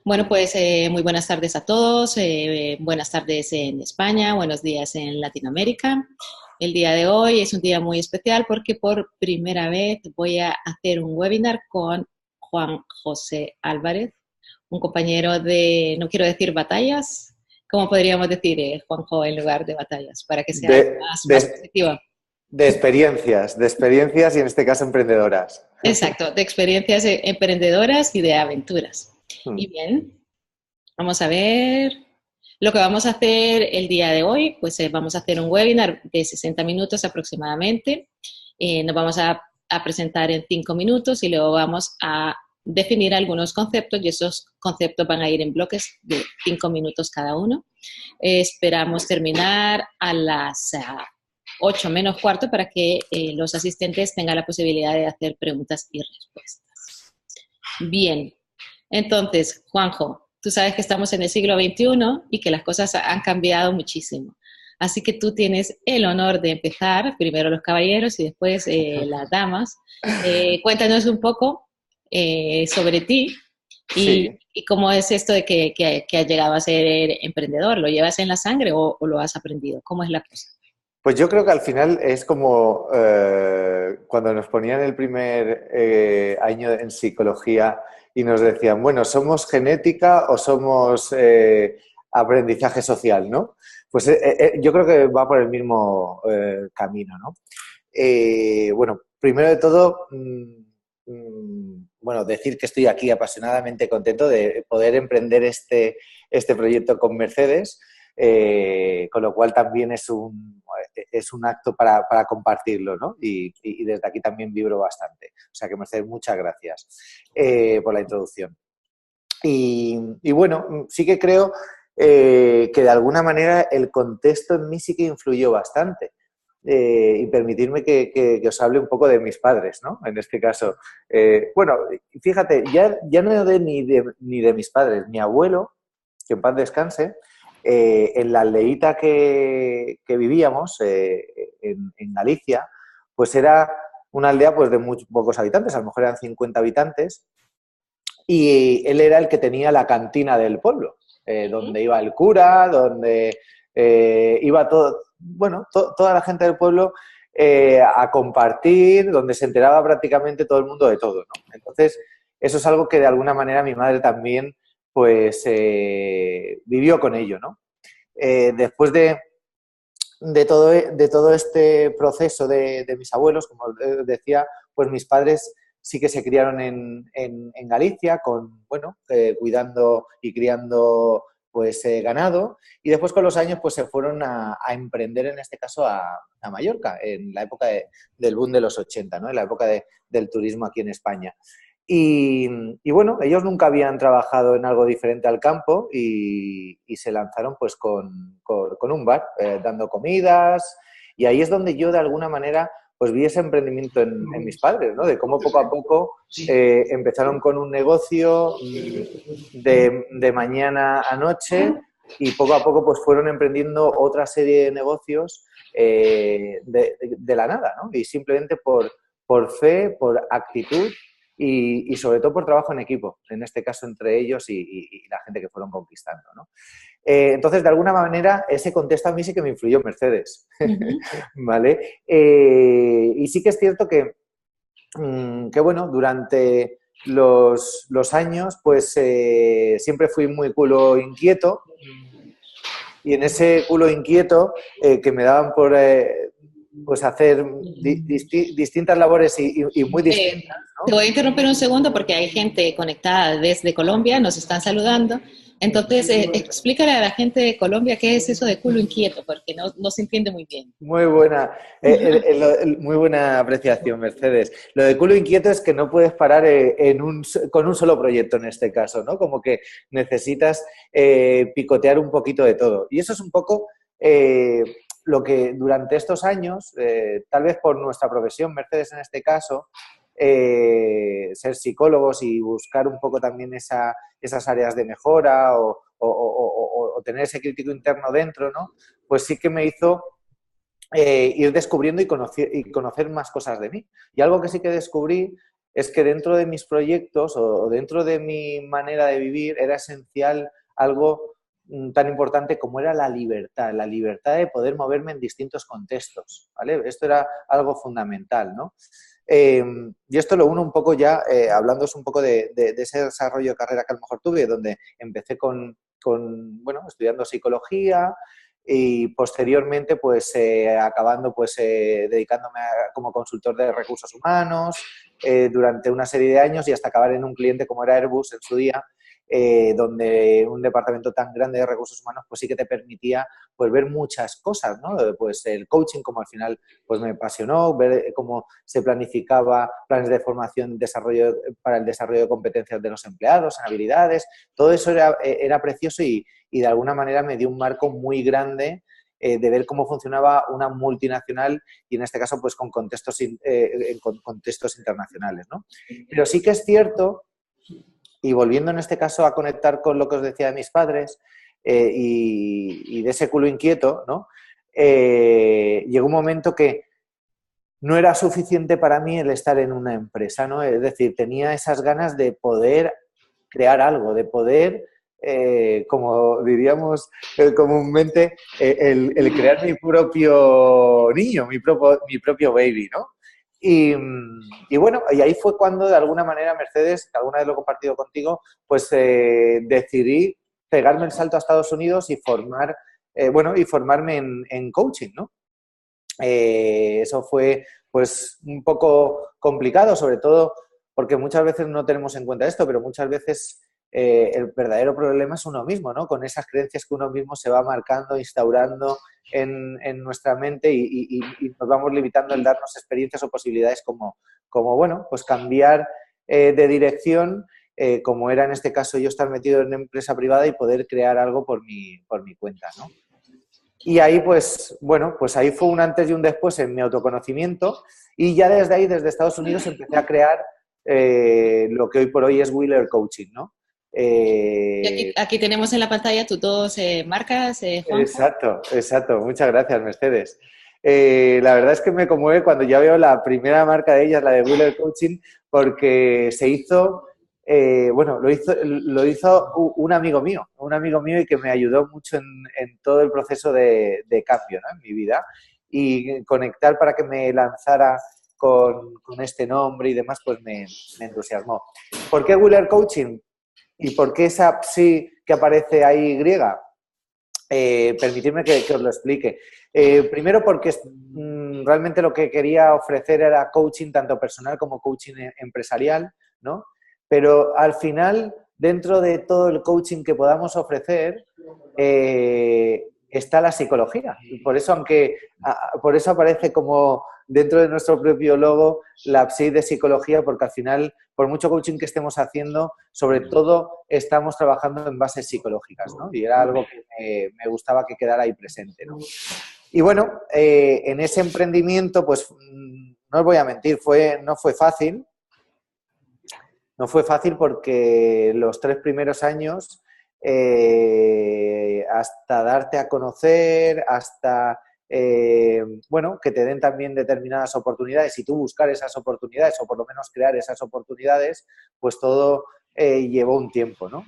Bueno, pues muy buenas tardes a todos, buenas tardes en España, buenos días en Latinoamérica. El día de hoy es un día muy especial porque por primera vez voy a hacer un webinar con Juan José Álvarez, un compañero de, no quiero decir batallas, ¿cómo podríamos decir, Juanjo, en lugar de batallas, para que sea De, más de- positiva? de experiencias y en este caso emprendedoras. Exacto, de experiencias emprendedoras y de aventuras. Y bien, vamos a ver. Lo que vamos a hacer el día de hoy, pues vamos a hacer un webinar de 60 minutos aproximadamente. Nos vamos a presentar en 5 minutos y luego vamos a definir algunos conceptos y esos conceptos van a ir en bloques de 5 minutos cada uno. Esperamos terminar a las 8 menos cuarto para que los asistentes tengan la posibilidad de hacer preguntas y respuestas. Bien, entonces, Juanjo, tú sabes que estamos en el siglo XXI y que las cosas han cambiado muchísimo. Así que tú tienes el honor de empezar, primero los caballeros y después las damas. Cuéntanos un poco sobre ti Sí, y cómo es esto de que has llegado a ser emprendedor. ¿Lo llevas en la sangre o lo has aprendido? ¿Cómo es la cosa? pues yo creo que al final es como cuando nos ponían el primer año en psicología y nos decían, bueno, ¿somos genética o somos aprendizaje social, ¿no? Pues yo creo que va por el mismo camino, ¿no? Bueno, primero de todo, bueno, decir que estoy aquí apasionadamente contento de poder emprender este proyecto con Mercedes, con lo cual también es un acto para compartirlo, ¿no? Y desde aquí también vibro bastante. O sea que Mercedes, muchas gracias por la introducción. Y bueno, sí que creo que de alguna manera el contexto en mí sí que influyó bastante. Y permitirme que os hable un poco de mis padres, ¿no? En este caso. Bueno, fíjate, ya no ni de mis padres. Mi abuelo, que en paz descanse, en la aldeíta que vivíamos, en Galicia, pues era una aldea pues, de muy pocos habitantes, a lo mejor eran 50 habitantes, y él era el que tenía la cantina del pueblo, donde iba el cura, donde iba todo, bueno, toda la gente del pueblo a compartir, donde se enteraba prácticamente todo el mundo de todo, ¿no? Entonces, eso es algo que de alguna manera mi madre también, pues, vivió con ello, ¿no? Después de todo este proceso de mis abuelos, como decía, pues mis padres sí que se criaron en Galicia, con, bueno, cuidando y criando pues ganado, y después con los años pues se fueron a emprender, en este caso a Mallorca, en la época del boom de los 80, ¿no? En la época del turismo aquí en España. Y bueno, ellos nunca habían trabajado en algo diferente al campo y se lanzaron pues con un bar, dando comidas, y ahí es donde yo de alguna manera pues vi ese emprendimiento en mis padres, ¿no? De cómo poco a poco empezaron con un negocio de mañana a noche y poco a poco pues fueron emprendiendo otra serie de negocios de la nada, ¿no? Y simplemente por fe, por actitud y sobre todo por trabajo en equipo, en este caso entre ellos y la gente que fueron conquistando, ¿no? Entonces, de alguna manera, ese contexto a mí sí que me influyó Mercedes, Uh -huh. ¿vale? Y sí que es cierto que bueno, durante los años, pues siempre fui muy culo inquieto, y en ese culo inquieto que me daban por pues hacer distintas labores y muy distintas, Te ¿no? voy a interrumpir un segundo porque hay gente conectada desde Colombia, nos están saludando. Entonces, explícale a la gente de Colombia qué es eso de culo inquieto, porque no se entiende muy bien. Muy buena, muy buena apreciación, Mercedes. Lo de culo inquieto es que no puedes parar con un solo proyecto en este caso, ¿no? Como que necesitas picotear un poquito de todo. Y eso es un poco lo que durante estos años, tal vez por nuestra profesión, Mercedes en este caso, ser psicólogos y buscar un poco también esas áreas de mejora o tener ese crítico interno dentro, ¿no? Pues sí que me hizo ir descubriendo y conocer más cosas de mí. Y algo que sí que descubrí es que dentro de mis proyectos o dentro de mi manera de vivir era esencial algo tan importante como era la libertad de poder moverme en distintos contextos, ¿vale? Esto era algo fundamental, ¿no? Y esto lo uno un poco ya, hablándoos un poco de ese desarrollo de carrera que a lo mejor tuve, donde empecé bueno, estudiando psicología y posteriormente, pues, acabando, pues, dedicándome como consultor de recursos humanos durante una serie de años y hasta acabar en un cliente como era Airbus en su día, donde un departamento tan grande de recursos humanos pues sí que te permitía pues ver muchas cosas, ¿no? Pues el coaching, como al final pues me apasionó, ver cómo se planificaba planes de formación, desarrollo para el desarrollo de competencias de los empleados, en habilidades, todo eso era precioso y de alguna manera me dio un marco muy grande de ver cómo funcionaba una multinacional y en este caso pues con contextos internacionales, ¿no? Pero sí que es cierto. Y volviendo en este caso a conectar con lo que os decía de mis padres y de ese culo inquieto, ¿no? Llegó un momento que no era suficiente para mí el estar en una empresa, ¿no? Es decir, tenía esas ganas de poder crear algo, de poder, como diríamos comúnmente, el crear mi propio niño, mi propio baby, ¿no? Y bueno, y ahí fue cuando de alguna manera Mercedes, que alguna vez lo he compartido contigo, pues decidí pegarme el salto a Estados Unidos y formarme en coaching, ¿no? Eso fue pues un poco complicado, sobre todo porque muchas veces no tenemos en cuenta esto, pero muchas veces el verdadero problema es uno mismo, ¿no? Con esas creencias que uno mismo se va marcando, instaurando en nuestra mente y nos vamos limitando el darnos experiencias o posibilidades como bueno, pues cambiar de dirección, como era en este caso yo estar metido en una empresa privada y poder crear algo por mi cuenta, ¿no? Y ahí, pues, bueno, pues ahí fue un antes y un después en mi autoconocimiento y ya desde ahí, desde Estados Unidos, empecé a crear lo que hoy por hoy es Wheeler Coaching, ¿no? Y aquí tenemos en la pantalla tus dos marcas, Juan. Exacto. Muchas gracias, Mercedes. La verdad es que me conmueve cuando ya veo la primera marca de ellas, la de Wheeler Coaching, porque se hizo, lo hizo un amigo mío y que me ayudó mucho en todo el proceso de cambio, ¿no? En mi vida. Y conectar para que me lanzara con este nombre y demás, pues me entusiasmó. ¿Por qué Wheeler Coaching? ¿Y por qué esa psi que aparece ahí griega? Permitidme que os lo explique. Primero porque realmente lo que quería ofrecer era coaching tanto personal como coaching empresarial, ¿no? Pero al final, dentro de todo el coaching que podamos ofrecer, está la psicología. Por eso, por eso aparece como dentro de nuestro propio logo la psi de psicología, porque al final, por mucho coaching que estemos haciendo, sobre todo estamos trabajando en bases psicológicas, ¿no? Y era algo que me gustaba que quedara ahí presente, ¿no? Y bueno, en ese emprendimiento, pues no os voy a mentir, no fue fácil. No fue fácil porque los 3 primeros años, hasta darte a conocer, hasta que te den también determinadas oportunidades y tú buscar esas oportunidades o por lo menos crear esas oportunidades, pues todo llevó un tiempo, ¿no?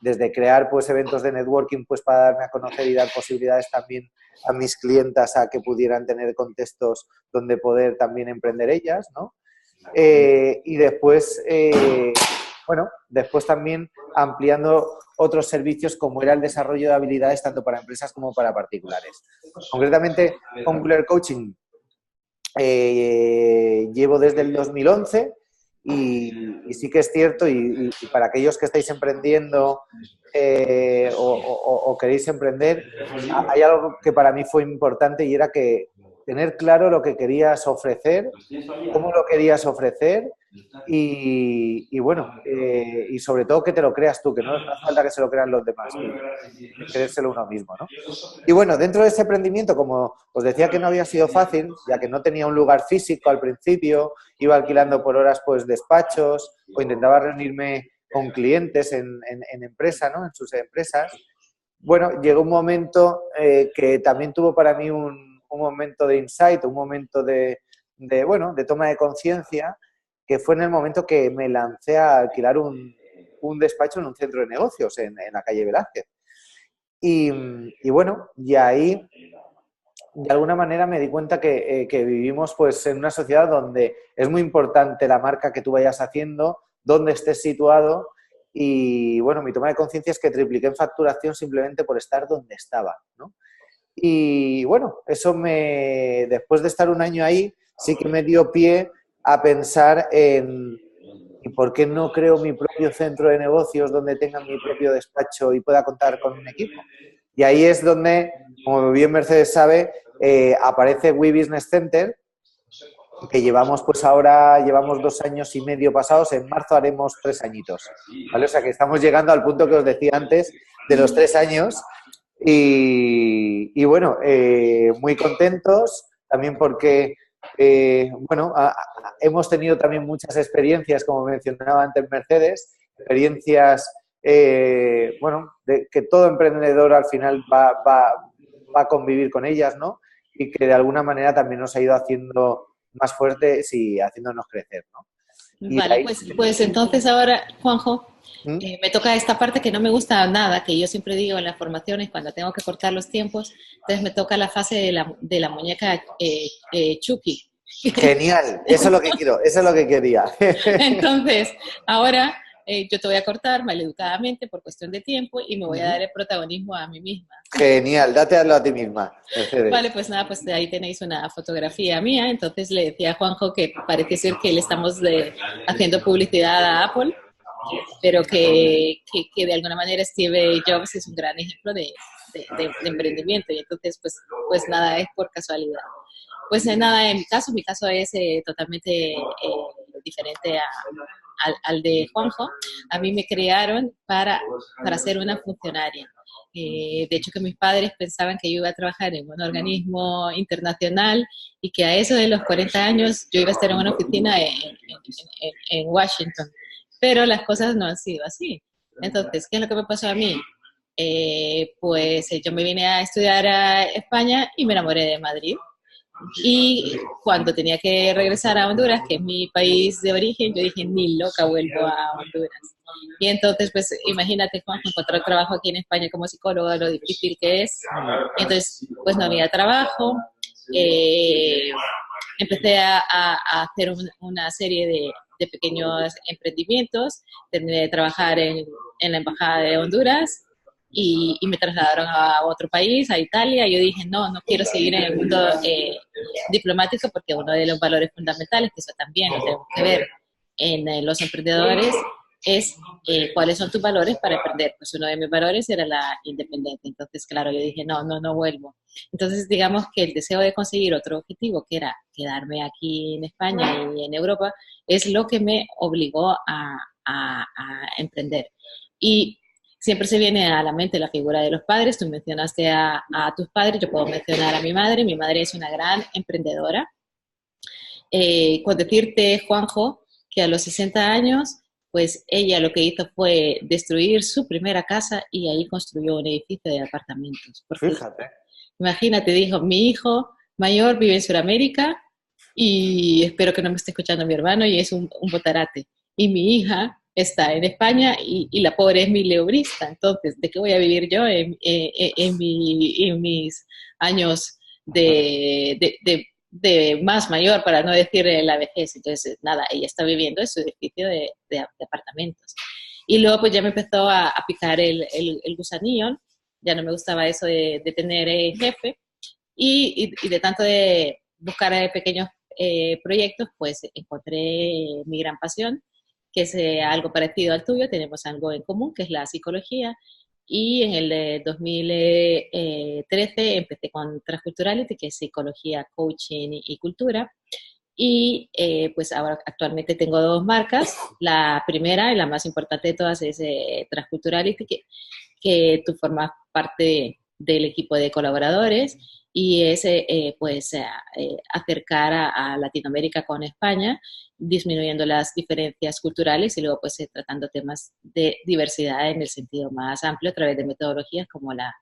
Desde crear pues eventos de networking pues para darme a conocer y dar posibilidades también a mis clientas a que pudieran tener contextos donde poder también emprender ellas, ¿no? Y después, después también ampliando otros servicios como era el desarrollo de habilidades tanto para empresas como para particulares. Concretamente, con Wheeler Coaching llevo desde el 2011 y sí que es cierto, y para aquellos que estáis emprendiendo o queréis emprender, hay algo que para mí fue importante y era que tener claro lo que querías ofrecer, cómo lo querías ofrecer y sobre todo que te lo creas tú, que no hace falta que se lo crean los demás, que creérselo uno mismo, ¿no? Y bueno, dentro de ese emprendimiento, como os decía que no había sido fácil, ya que no tenía un lugar físico al principio, iba alquilando por horas pues despachos o intentaba reunirme con clientes en empresa, ¿no? En sus empresas. Bueno, llegó un momento que también tuvo para mí un momento de insight, un momento de toma de conciencia que fue en el momento que me lancé a alquilar un despacho en un centro de negocios en la calle Velázquez. Y bueno, y ahí de alguna manera me di cuenta que vivimos pues en una sociedad donde es muy importante la marca que tú vayas haciendo, dónde estés situado. Y bueno, mi toma de conciencia es que tripliqué en facturación simplemente por estar donde estaba, ¿no? Y bueno, después de estar un año ahí, sí que me dio pie a pensar en ¿y por qué no creo mi propio centro de negocios donde tenga mi propio despacho y pueda contar con un equipo? Y ahí es donde, como bien Mercedes sabe, aparece We Business Center, que llevamos pues ahora, llevamos 2 años y medio pasados, en marzo haremos 3 añitos, ¿vale? O sea que estamos llegando al punto que os decía antes de los 3 años y bueno, muy contentos también porque, bueno, hemos tenido también muchas experiencias, como mencionaba antes Mercedes, experiencias, bueno, de que todo emprendedor al final va a convivir con ellas, ¿no? Y que de alguna manera también nos ha ido haciendo más fuertes y haciéndonos crecer, ¿no? Y Vale, ahí... pues entonces ahora, Juanjo, ¿Mm? me toca esta parte que no me gusta nada, que yo siempre digo en las formaciones cuando tengo que cortar los tiempos, entonces me toca la fase de la muñeca Chucky. Genial, eso es lo que quiero, eso es lo que quería. Entonces, ahora yo te voy a cortar maleducadamente por cuestión de tiempo y me voy a dar el protagonismo a mí misma. Genial, dátelo a ti misma, Vale, Mercedes. pues nada, pues ahí tenéis una fotografía mía. Entonces le decía a Juanjo que parece ser que le estamos haciendo publicidad a Apple, pero que de alguna manera Steve Jobs es un gran ejemplo de emprendimiento. Y entonces, pues nada, es por casualidad. Pues nada, en mi caso es totalmente diferente al de Juanjo. A mí me crearon para ser una funcionaria. De hecho, que mis padres pensaban que yo iba a trabajar en un organismo internacional y que a eso de los 40 años yo iba a estar en una oficina en Washington. Pero las cosas no han sido así. Entonces, ¿qué es lo que me pasó a mí? Pues yo me vine a estudiar a España y me enamoré de Madrid. Y cuando tenía que regresar a Honduras, que es mi país de origen, yo dije, ni loca vuelvo a Honduras. Y entonces, pues imagínate, Juan, encontrar trabajo aquí en España como psicóloga, lo difícil que es. Y entonces, pues no había trabajo. Eh, Empecé a hacer una serie de pequeños emprendimientos. Terminé de trabajar en la Embajada de Honduras y me trasladaron a otro país, a Italia. Yo dije, no, no quiero seguir en el mundo diplomático porque uno de los valores fundamentales, que eso también lo tenemos que ver en los emprendedores, es cuáles son tus valores para emprender. Pues uno de mis valores era la independencia. Entonces, claro, yo dije, no, no, no vuelvo. Entonces, digamos que el deseo de conseguir otro objetivo, que era quedarme aquí en España y en Europa, es lo que me obligó a emprender. Y siempre se viene a la mente la figura de los padres. Tú mencionaste a tus padres, yo puedo mencionar a mi madre. Mi madre es una gran emprendedora. Con decirte, Juanjo, que a los 60 años, pues ella lo que hizo fue destruir su primera casa y ahí construyó un edificio de apartamentos. Porque, Fíjate. imagínate, dijo, mi hijo mayor vive en Sudamérica y espero que no me esté escuchando mi hermano y es un botarate. Y mi hija está en España y la pobre es mileurista. Entonces, ¿de qué voy a vivir yo en mis años de más mayor, para no decir la vejez? Entonces, nada, ella está viviendo en su edificio de apartamentos. Y luego pues ya me empezó a picar el gusanillo, ya no me gustaba eso de tener jefe y de tanto de buscar pequeños proyectos, pues encontré mi gran pasión, que es algo parecido al tuyo, tenemos algo en común, que es la psicología. Y en el 2013 empecé con Transculturality, que es psicología, coaching y cultura. Y pues ahora actualmente tengo dos marcas. La primera y la más importante de todas es Transculturality, que tú formas parte del equipo de colaboradores y es pues acercar a Latinoamérica con España, disminuyendo las diferencias culturales y luego pues tratando temas de diversidad en el sentido más amplio a través de metodologías como la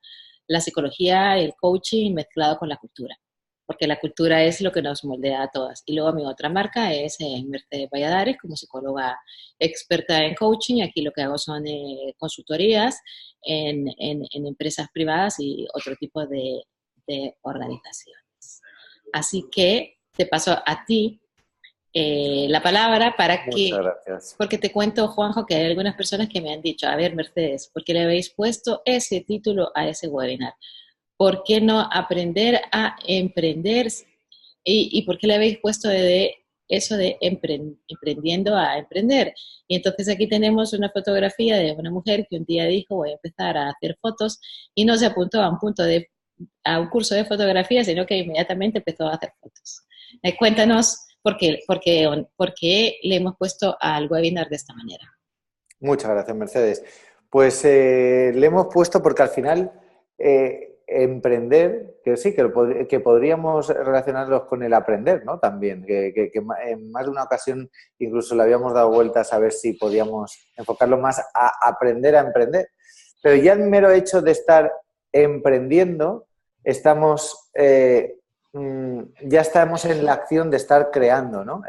psicología, el coaching mezclado con la cultura. porque la cultura es lo que nos moldea a todas. Y luego mi otra marca es Mercedes Valladares, como psicóloga experta en coaching. Aquí lo que hago son consultorías en empresas privadas y otro tipo de organizaciones. Así que te paso a ti la palabra para Muchas que, gracias. porque te cuento, Juanjo, que hay algunas personas que me han dicho, a ver, Mercedes, ¿por qué le habéis puesto ese título a ese webinar? ¿Por qué no aprender a emprender? ¿Y por qué le habéis puesto de eso de emprendiendo a emprender? Y entonces aquí tenemos una fotografía de una mujer que un día dijo, voy a empezar a hacer fotos, y no se apuntó a un curso de fotografía, sino que inmediatamente empezó a hacer fotos. Cuéntanos por qué le hemos puesto al webinar de esta manera. Muchas gracias, Mercedes. Pues le hemos puesto porque al final emprender, que sí, que podríamos relacionarlos con el aprender, ¿no? También, que en más de una ocasión incluso le habíamos dado vueltas a ver si podíamos enfocarlo más a aprender a emprender. Pero ya el mero hecho de estar emprendiendo, ya estamos en la acción de estar creando, ¿no?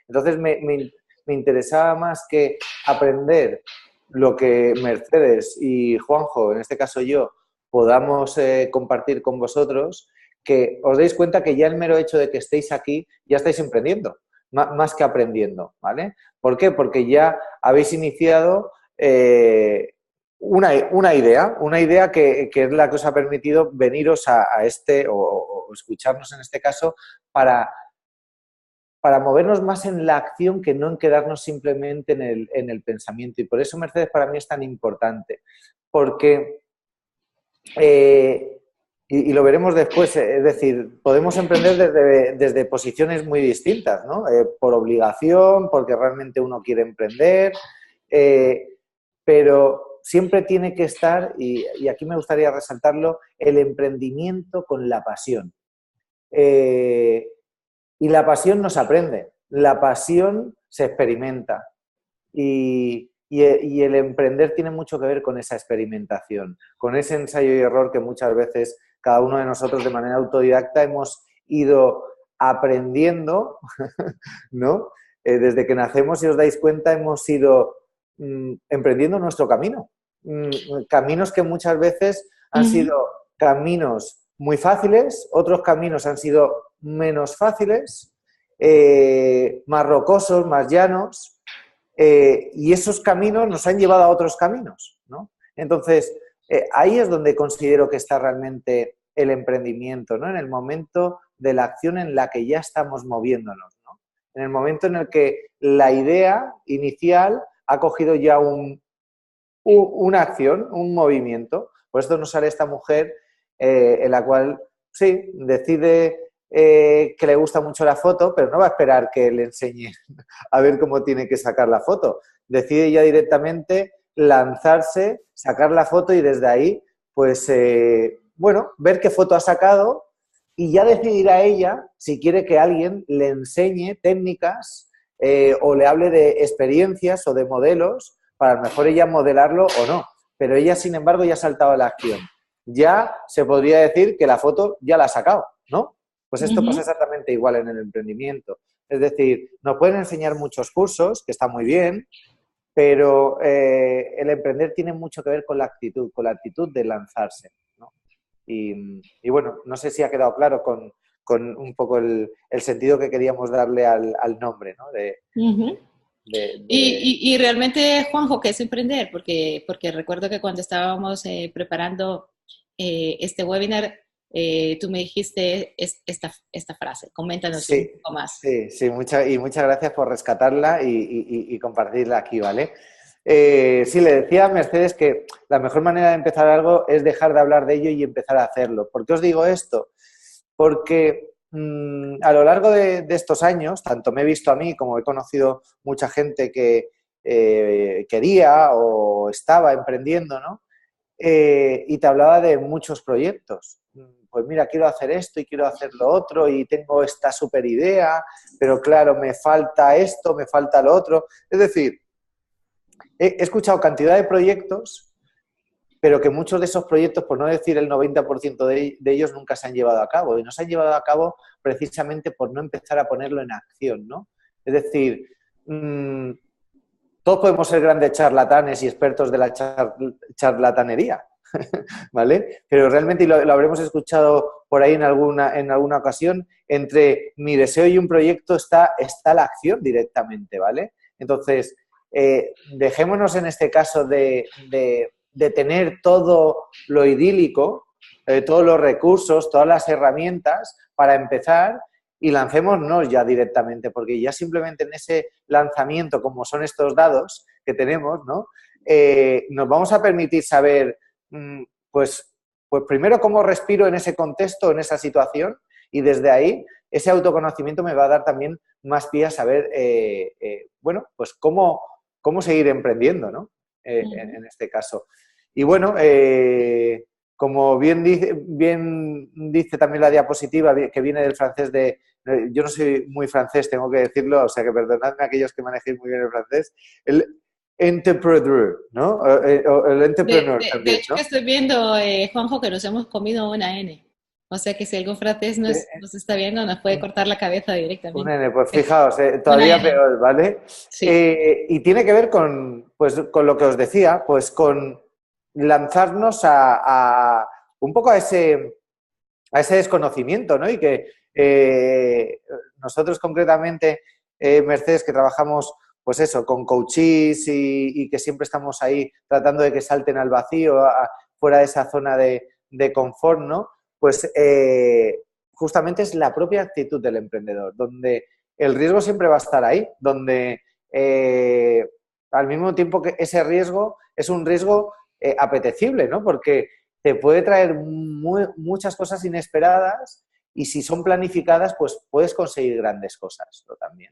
Entonces me interesaba más que aprender lo que Mercedes y Juanjo, en este caso yo, podamos compartir con vosotros, que os deis cuenta que ya el mero hecho de que estéis aquí, ya estáis emprendiendo, más que aprendiendo, ¿vale? ¿Por qué? Porque ya habéis iniciado una idea que es la que os ha permitido veniros a este, o escucharnos en este caso, para movernos más en la acción que no en quedarnos simplemente en el pensamiento. Y por eso Mercedes para mí es tan importante, porque, y lo veremos después, es decir, podemos emprender desde posiciones muy distintas, ¿no? Por obligación, porque realmente uno quiere emprender, pero siempre tiene que estar, y aquí me gustaría resaltarlo, el emprendimiento con la pasión. Y la pasión no se aprende, la pasión se experimenta. Y el emprender tiene mucho que ver con esa experimentación, con ese ensayo y error que muchas veces cada uno de nosotros de manera autodidacta hemos ido aprendiendo, ¿no? Desde que nacemos, si os dais cuenta, hemos ido emprendiendo nuestro camino. Caminos que muchas veces han sido caminos muy fáciles, otros caminos han sido menos fáciles, más rocosos, más llanos, y esos caminos nos han llevado a otros caminos, ¿no? Entonces, ahí es donde considero que está realmente el emprendimiento, ¿no? En el momento de la acción en la que ya estamos moviéndonos, ¿no? En el momento en el que la idea inicial ha cogido ya una acción, un movimiento. Por esto nos sale esta mujer en la cual, sí, decide que le gusta mucho la foto, pero no va a esperar que le enseñe a ver cómo tiene que sacar la foto. Decide ya directamente lanzarse, sacar la foto y desde ahí, pues, bueno, ver qué foto ha sacado y ya decidirá ella si quiere que alguien le enseñe técnicas o le hable de experiencias o de modelos para a lo mejor ella modelarlo o no. Pero ella, sin embargo, ya ha saltado a la acción. Ya se podría decir que la foto ya la ha sacado, ¿no? Pues esto pasa exactamente igual en el emprendimiento. Es decir, nos pueden enseñar muchos cursos, que está muy bien, pero el emprender tiene mucho que ver con la actitud de lanzarse, ¿no? Y bueno, no sé si ha quedado claro con un poco el sentido que queríamos darle al nombre, ¿no? Y realmente, Juanjo, ¿qué es emprender? Porque recuerdo que cuando estábamos preparando este webinar, tú me dijiste esta frase. Coméntanos un Sí, poco más. sí, muchas gracias por rescatarla y compartirla aquí, ¿vale? Sí, le decía a Mercedes que la mejor manera de empezar algo es dejar de hablar de ello y empezar a hacerlo. ¿Por qué os digo esto? Porque a lo largo de estos años, tanto me he visto a mí como he conocido mucha gente que quería o estaba emprendiendo, ¿no? Y te hablaba de muchos proyectos. Pues mira, quiero hacer esto y quiero hacer lo otro y tengo esta super idea, pero claro, me falta esto, me falta lo otro. Es decir, he escuchado cantidad de proyectos pero que muchos de esos proyectos, por no decir el 90% de ellos, nunca se han llevado a cabo. Y no se han llevado a cabo precisamente por no empezar a ponerlo en acción, ¿no? Es decir, todos podemos ser grandes charlatanes y expertos de la charlatanería, ¿vale? Pero realmente, y lo habremos escuchado por ahí en alguna ocasión, entre mi deseo y un proyecto está la acción directamente, ¿vale? Entonces, dejémonos en este caso de tener todo lo idílico, todos los recursos, todas las herramientas para empezar y lancémonos ya directamente, porque ya simplemente en ese lanzamiento, como son estos dados que tenemos, ¿no? Nos vamos a permitir saber, pues primero cómo respiro en ese contexto, en esa situación, y desde ahí ese autoconocimiento me va a dar también más pie a saber, bueno, pues cómo seguir emprendiendo, ¿no? En este caso. Y bueno, como bien dice también la diapositiva, que viene del francés de... Yo no soy muy francés, tengo que decirlo, o sea que perdonadme a aquellos que manejéis muy bien el francés. El entrepreneur, ¿no? O el entrepreneur De también, hecho, ¿no? que estoy viendo, Juanjo, que nos hemos comido una N. O sea que si algún francés nos está viendo, nos puede cortar la cabeza Un directamente. N, pues fijaos, Una todavía N, peor, ¿vale? sí. Y tiene que ver pues, con lo que os decía, pues con lanzarnos un poco a ese desconocimiento, ¿no? Y que nosotros concretamente, Mercedes, que trabajamos, pues eso, con coaches y que siempre estamos ahí tratando de que salten al vacío, fuera de esa zona de confort, ¿no? Pues justamente es la propia actitud del emprendedor, donde el riesgo siempre va a estar ahí, donde al mismo tiempo que ese riesgo es un riesgo apetecible, ¿no? Porque te puede traer muchas cosas inesperadas y si son planificadas, pues puedes conseguir grandes cosas, ¿no? También.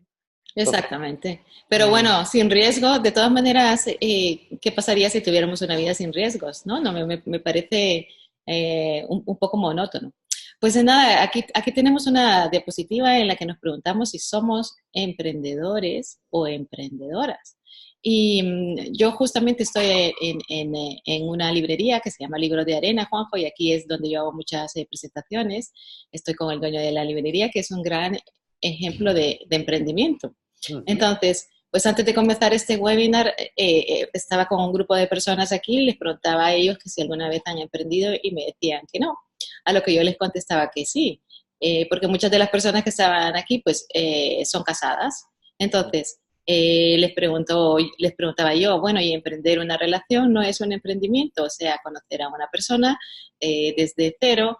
Entonces, Exactamente. Pero bueno, sin riesgo, de todas maneras, ¿qué pasaría si tuviéramos una vida sin riesgos? No, no, me parece un poco monótono. Pues nada, aquí tenemos una diapositiva en la que nos preguntamos si somos emprendedores o emprendedoras. Y yo justamente estoy en una librería que se llama Libros de Arena, Juanjo, y aquí es donde yo hago muchas presentaciones. Estoy con el dueño de la librería, que es un gran ejemplo de emprendimiento. Entonces, pues antes de comenzar este webinar, estaba con un grupo de personas aquí, les preguntaba a ellos que si alguna vez han emprendido y me decían que no, a lo que yo les contestaba que sí, porque muchas de las personas que estaban aquí pues son casadas. Entonces, les preguntaba yo, bueno, y emprender una relación no es un emprendimiento, o sea, conocer a una persona desde cero,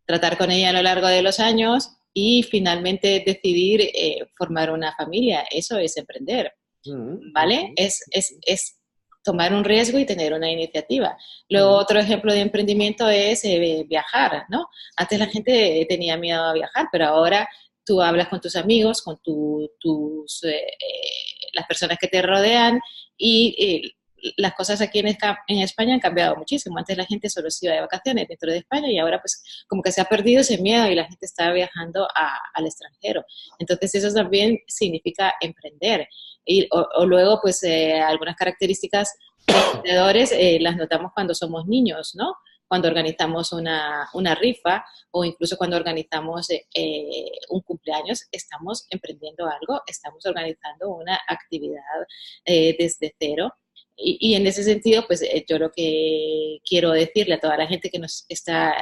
tratar con ella a lo largo de los años y finalmente decidir formar una familia. Eso es emprender, ¿vale? Es tomar un riesgo y tener una iniciativa. Luego, otro ejemplo de emprendimiento es viajar, ¿no? Antes la gente tenía miedo a viajar, pero ahora tú hablas con tus amigos, con las personas que te rodean y las cosas aquí en España han cambiado muchísimo. Antes la gente solo se iba de vacaciones dentro de España y ahora pues como que se ha perdido ese miedo y la gente está viajando al extranjero. Entonces eso también significa emprender. O luego pues algunas características de emprendedores las notamos cuando somos niños, ¿no? Cuando organizamos una rifa o incluso cuando organizamos un cumpleaños, estamos emprendiendo algo, estamos organizando una actividad desde cero. Y en ese sentido, pues yo lo que quiero decirle a toda la gente que nos está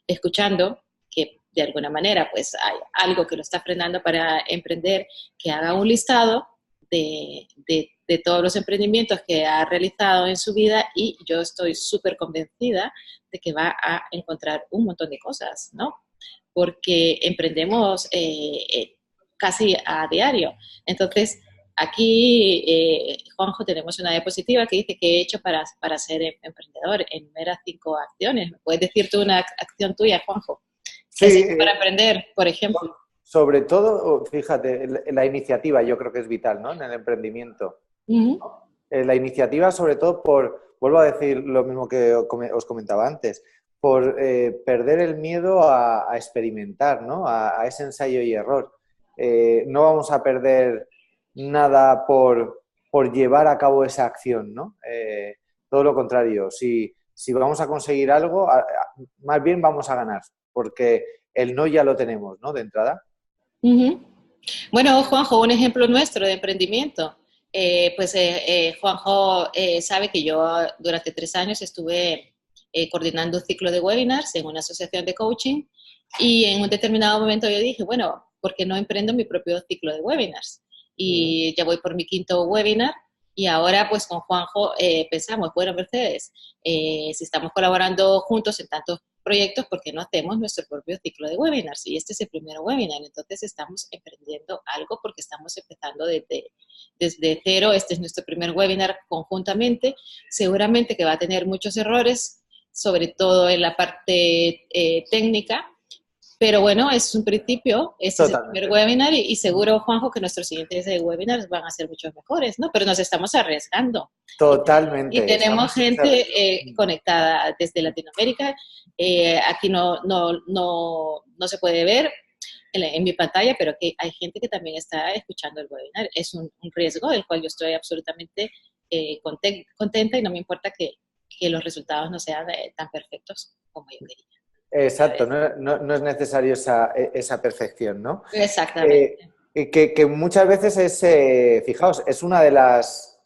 escuchando, que de alguna manera pues hay algo que lo está frenando para emprender, que haga un listado de todos los emprendimientos que ha realizado en su vida y yo estoy súper convencida de que va a encontrar un montón de cosas, ¿no? Porque emprendemos casi a diario. Entonces, aquí, Juanjo, tenemos una diapositiva que dice que he hecho para ser emprendedor. Enumera 5 acciones. ¿Me puedes decir tú una acción tuya, Juanjo? ¿Qué has sí, hecho para emprender, por ejemplo? sobre todo, fíjate, la iniciativa yo creo que es vital, ¿no? En el emprendimiento. La iniciativa, sobre todo vuelvo a decir lo mismo que os comentaba antes, por perder el miedo a experimentar, ¿no? A ese ensayo y error. No vamos a perder nada por llevar a cabo esa acción, ¿no? todo lo contrario. Si vamos a conseguir algo, más bien vamos a ganar, porque el no ya lo tenemos, ¿no? De entrada. Bueno, Juanjo, un ejemplo nuestro de emprendimiento. Juanjo sabe que yo durante 3 años estuve coordinando un ciclo de webinars en una asociación de coaching y en un determinado momento yo dije, bueno, ¿por qué no emprendo mi propio ciclo de webinars? Y ya voy por mi 5.º webinar y ahora pues con Juanjo pensamos, bueno, Mercedes, si estamos colaborando juntos en tantos proyectos, ¿por qué no hacemos nuestro propio ciclo de webinars? Y este es el primer webinar, entonces estamos emprendiendo algo porque estamos empezando desde cero. Este es nuestro primer webinar conjuntamente, seguramente que va a tener muchos errores, sobre todo en la parte técnica, pero bueno, es un principio, este Totalmente. es el primer webinar y seguro, Juanjo, que nuestros siguientes webinars van a ser muchos mejores, ¿no? Pero nos estamos arriesgando. Totalmente. Y tenemos gente conectada desde Latinoamérica. Aquí no se puede ver en mi pantalla, pero que hay gente que también está escuchando el webinar. Es un riesgo del cual yo estoy absolutamente contenta y no me importa que los resultados no sean tan perfectos como yo quería. Exacto, no es necesario esa perfección, ¿no? Exactamente. Que muchas veces es, fijaos, es una de las,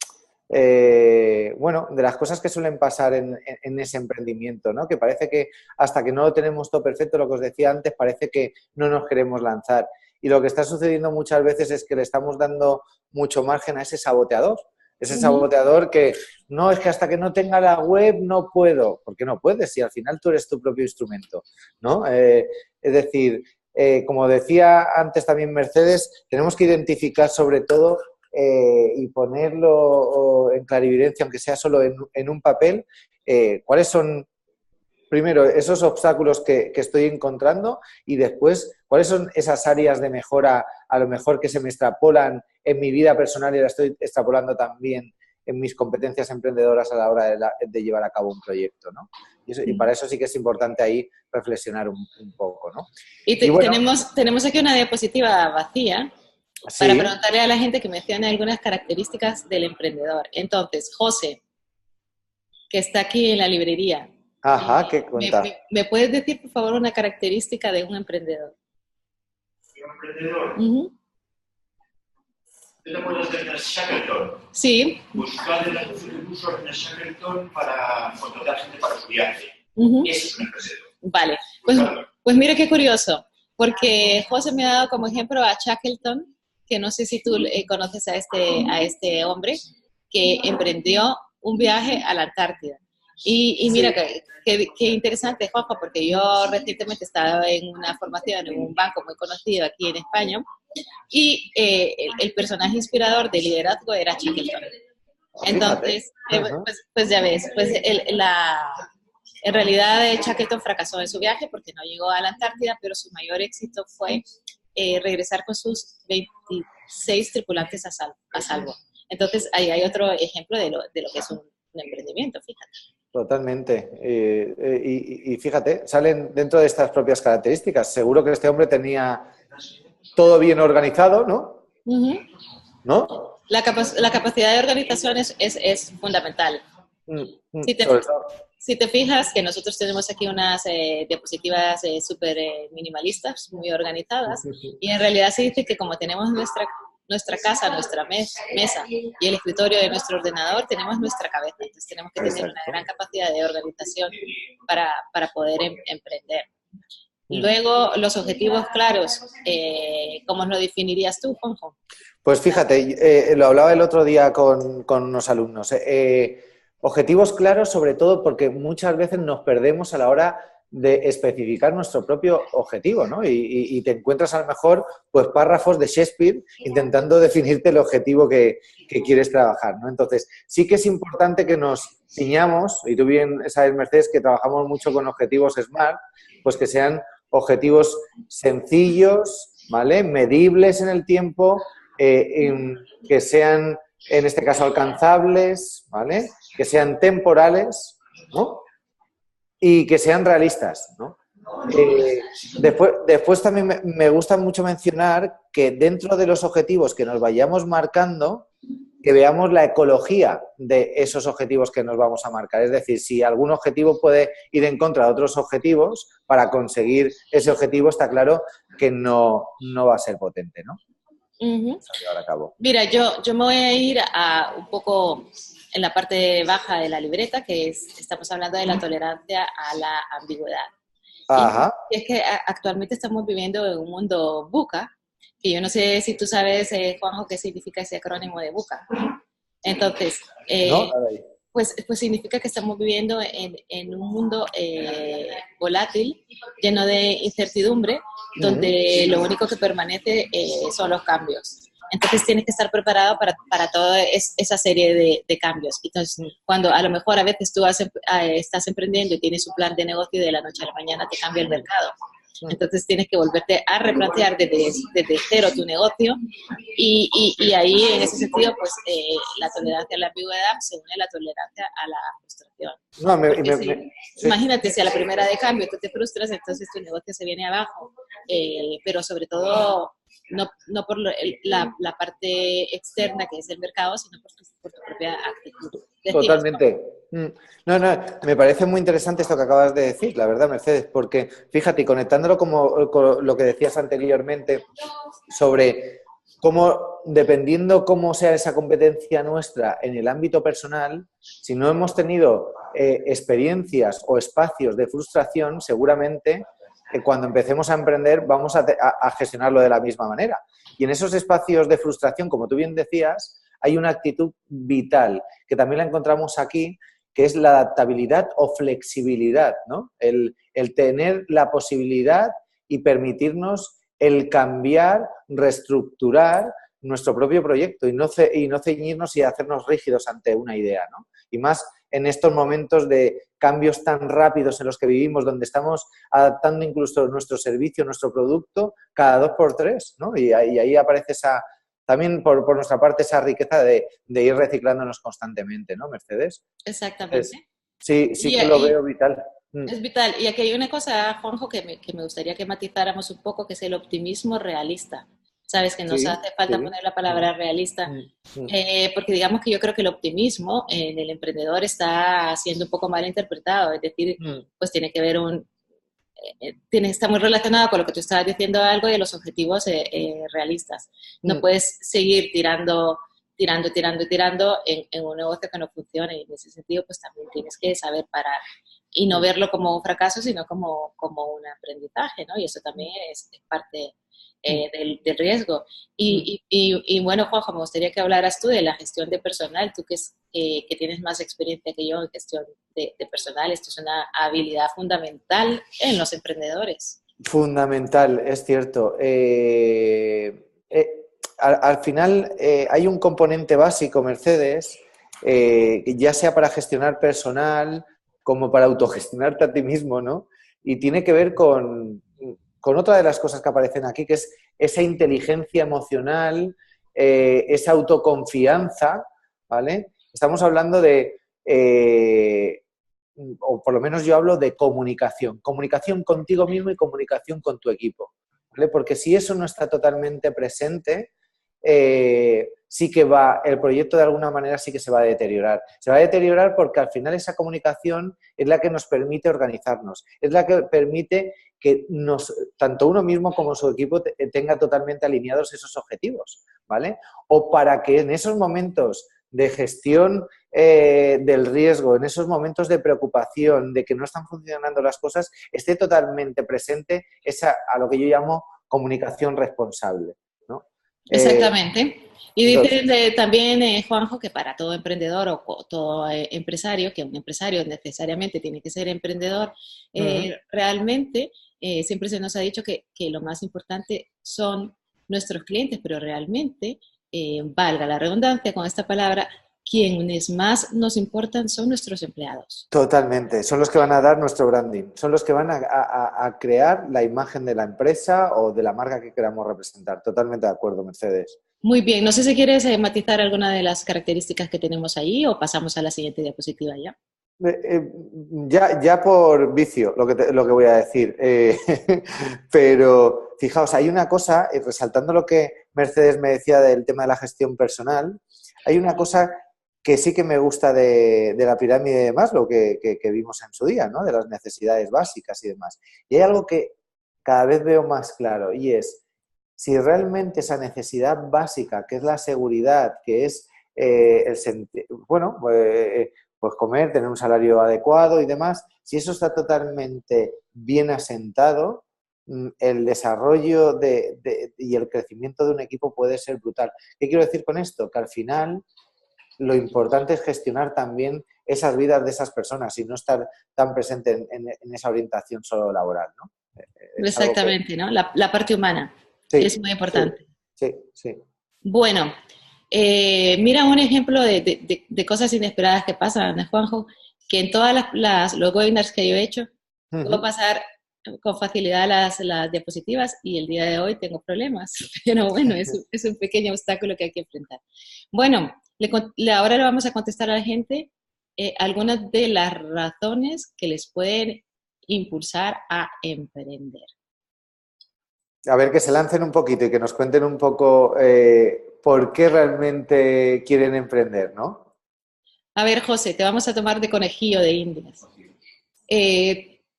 de las cosas que suelen pasar en ese emprendimiento, ¿no? Que parece que hasta que no lo tenemos todo perfecto, lo que os decía antes, parece que no nos queremos lanzar. Y lo que está sucediendo muchas veces es que le estamos dando mucho margen a ese saboteador. Ese saboteador que no, es que hasta que no tenga la web no puedo. ¿Por qué no puedes? Si al final tú eres tu propio instrumento, ¿no? Es decir, como decía antes también Mercedes, tenemos que identificar sobre todo y ponerlo en clarividencia, aunque sea solo en un papel, cuáles son, primero, esos obstáculos que estoy encontrando y después, cuáles son esas áreas de mejora a lo mejor que se me extrapolan en mi vida personal y la estoy extrapolando también en mis competencias emprendedoras a la hora de llevar a cabo un proyecto, ¿no? Y para eso sí que es importante ahí reflexionar un poco, ¿no? Y bueno, tenemos aquí una diapositiva vacía para preguntarle a la gente que mencione algunas características del emprendedor. Entonces, José, que está aquí en la librería. Ajá, ¿qué cuenta? ¿Me puedes decir, por favor, una característica de un emprendedor? ¿Un emprendedor? ¿Tú te acuerdas de Ernest Shackleton? Sí. Buscar de la función que puso Ernest Shackleton para contratar gente para su viaje. Ese es un emprendedor. Vale, pues mira qué curioso, porque José me ha dado como ejemplo a Shackleton, que no sé si tú conoces a este hombre, que emprendió un viaje a la Antártida. Y mira, qué interesante, Juanjo, porque yo recientemente estaba en una formación en un banco muy conocido aquí en España y el personaje inspirador de liderazgo era Shackleton. Entonces, pues ya ves, pues en realidad Shackleton fracasó en su viaje porque no llegó a la Antártida, pero su mayor éxito fue regresar con sus 26 tripulantes a salvo. Entonces, ahí hay otro ejemplo de lo que es un emprendimiento, fíjate. Totalmente. Y fíjate, salen dentro de estas propias características. Seguro que este hombre tenía todo bien organizado, ¿no? ¿No? La capacidad de organización es fundamental. Si te fijas que nosotros tenemos aquí unas diapositivas súper minimalistas, muy organizadas, y en realidad se dice que como tenemos nuestra casa, nuestra mesa y el escritorio de nuestro ordenador, tenemos nuestra cabeza. Entonces tenemos que tener una gran capacidad de organización para poder emprender. Luego, los objetivos claros, ¿cómo lo definirías tú, Juanjo? Pues fíjate, lo hablaba el otro día con unos alumnos. Objetivos claros, sobre todo porque muchas veces nos perdemos a la hora de especificar nuestro propio objetivo, ¿no? Y te encuentras a lo mejor pues párrafos de Shakespeare intentando definirte el objetivo que quieres trabajar, ¿no? Entonces, sí que es importante que nos ciñamos, y tú bien sabes, Mercedes, que trabajamos mucho con objetivos SMART, pues que sean objetivos sencillos, ¿vale? Medibles en el tiempo, que sean, en este caso, alcanzables, ¿vale? Que sean temporales, ¿no? Y que sean realistas, ¿no? Después también me gusta mucho mencionar que dentro de los objetivos que nos vayamos marcando, que veamos la ecología de esos objetivos que nos vamos a marcar. Es decir, si algún objetivo puede ir en contra de otros objetivos, para conseguir ese objetivo está claro que no va a ser potente, ¿no? Llevar a cabo. Mira, yo me voy a ir a un poco en la parte baja de la libreta, que estamos hablando de la tolerancia a la ambigüedad. Ajá. Y es que actualmente estamos viviendo en un mundo VUCA, que yo no sé si tú sabes, Juanjo, qué significa ese acrónimo de VUCA. Entonces, pues significa que estamos viviendo en un mundo volátil, lleno de incertidumbre, donde lo único que permanece son los cambios. Entonces tienes que estar preparado para toda esa serie de cambios. Entonces, cuando a lo mejor a veces tú estás emprendiendo y tienes un plan de negocio y de la noche a la mañana te cambia el mercado. Entonces tienes que volverte a replantear desde cero tu negocio y ahí en ese sentido pues la tolerancia a la ambigüedad se une a la tolerancia a la frustración. Imagínate si a la primera de cambio tú te frustras, entonces tu negocio se viene abajo, pero sobre todo no por la parte externa que es el mercado, sino por tu propia actitud. Totalmente. No, me parece muy interesante esto que acabas de decir, la verdad, Mercedes, porque fíjate, conectándolo con lo que decías anteriormente sobre cómo, dependiendo cómo sea esa competencia nuestra en el ámbito personal, si no hemos tenido experiencias o espacios de frustración, seguramente cuando empecemos a emprender vamos a gestionarlo de la misma manera. Y en esos espacios de frustración, como tú bien decías, hay una actitud vital, que también la encontramos aquí, que es la adaptabilidad o flexibilidad, ¿no? El tener la posibilidad y permitirnos el cambiar, reestructurar nuestro propio proyecto y no ceñirnos y hacernos rígidos ante una idea, ¿no? Y más en estos momentos de cambios tan rápidos en los que vivimos, donde estamos adaptando incluso nuestro servicio, nuestro producto, cada 2x3, ¿no? Y ahí aparece también por nuestra parte esa riqueza de ir reciclándonos constantemente, ¿no, Mercedes? Exactamente. Sí que lo veo vital. Es vital. Y aquí hay una cosa, Juanjo, que me gustaría que matizáramos un poco, que es el optimismo realista. Sabes que nos hace falta poner la palabra realista, porque digamos que yo creo que el optimismo en el emprendedor está siendo un poco mal interpretado, es decir, pues tiene que ver está muy relacionado con lo que tú estabas diciendo algo de los objetivos realistas. No puedes seguir tirando en un negocio que no funcione, y en ese sentido pues también tienes que saber parar y no verlo como un fracaso, sino como un aprendizaje, ¿no? Y eso también es parte del riesgo. Y bueno, Juanjo, me gustaría que hablaras tú de la gestión de personal, tú que tienes más experiencia que yo en gestión de personal. Esto es una habilidad fundamental en los emprendedores. Fundamental, es cierto. Al final hay un componente básico, Mercedes, ya sea para gestionar personal como para autogestionarte a ti mismo, ¿no? Y tiene que ver con otra de las cosas que aparecen aquí, que es esa inteligencia emocional, esa autoconfianza, ¿vale? Estamos hablando o por lo menos yo hablo de comunicación contigo mismo y comunicación con tu equipo, ¿vale? Porque si eso no está totalmente presente, sí que el proyecto de alguna manera sí que se va a deteriorar. Se va a deteriorar porque al final esa comunicación es la que nos permite organizarnos, es la que permite que tanto uno mismo como su equipo tenga totalmente alineados esos objetivos, ¿vale? O para que en esos momentos de gestión del riesgo, en esos momentos de preocupación, de que no están funcionando las cosas, esté totalmente presente a lo que yo llamo comunicación responsable, ¿no? Exactamente. Y dice también, Juanjo, que para todo emprendedor o todo empresario, que un empresario necesariamente tiene que ser emprendedor, realmente siempre se nos ha dicho que lo más importante son nuestros clientes, pero realmente, valga la redundancia con esta palabra, quienes más nos importan son nuestros empleados. Totalmente, son los que van a dar nuestro branding, son los que van a crear la imagen de la empresa o de la marca que queramos representar. Totalmente de acuerdo, Mercedes. Muy bien, no sé si quieres matizar alguna de las características que tenemos ahí o pasamos a la siguiente diapositiva ya. Ya por vicio lo que voy a decir, pero fijaos, hay una cosa, resaltando lo que Mercedes me decía del tema de la gestión personal, Hay una cosa que sí que me gusta de la pirámide de Maslow que vimos en su día, ¿no? De las necesidades básicas y demás. Y hay algo que cada vez veo más claro y es, si realmente esa necesidad básica, que es la seguridad, que es pues comer, tener un salario adecuado y demás, si eso está totalmente bien asentado, el desarrollo y el crecimiento de un equipo puede ser brutal. ¿Qué quiero decir con esto? Que al final lo importante es gestionar también esas vidas de esas personas y no estar tan presente en esa orientación solo laboral, ¿no? Exactamente, ¿no? La parte humana es Sí, muy importante. sí, sí. Bueno, mira un ejemplo de cosas inesperadas que pasan, ¿no, Juanjo? Que en todas los webinars que yo he hecho, puedo pasar con facilidad las diapositivas y el día de hoy tengo problemas. Pero bueno, es un pequeño obstáculo que hay que enfrentar. Bueno, ahora le vamos a contestar a la gente algunas de las razones que les pueden impulsar a emprender. A ver, que se lancen un poquito y que nos cuenten un poco por qué realmente quieren emprender, ¿no? A ver, José, te vamos a tomar de conejillo de Indias.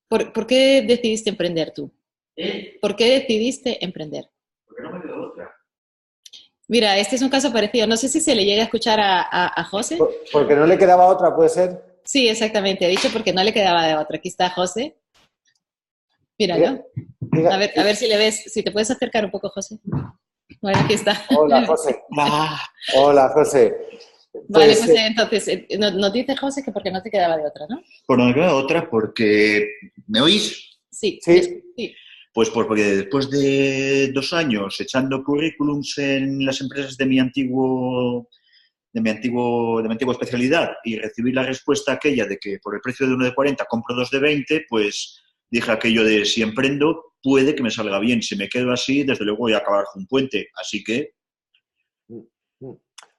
¿Por qué decidiste emprender tú? ¿Por qué decidiste emprender? Porque no me quedó otra. Mira, este es un caso parecido. No sé si se le llega a escuchar a José. Porque no le quedaba otra, ¿puede ser? Sí, exactamente. Ha dicho porque no le quedaba de otra. Aquí está José. Míralo. A ver si le ves, si te puedes acercar un poco, José. Bueno, aquí está. Hola, José. Hola, José. Vale, pues entonces, nos dice José que porque no te quedaba de otra, ¿no? Pues no me queda otra porque... ¿Me oís? Sí. Pues porque después de 2 años echando currículums en las empresas de mi antigua especialidad y recibir la respuesta aquella de que por el precio de uno de 40 compro 2 de 20, pues dije aquello de si emprendo puede que me salga bien. Si me quedo así, desde luego voy a acabar con un puente. Así que...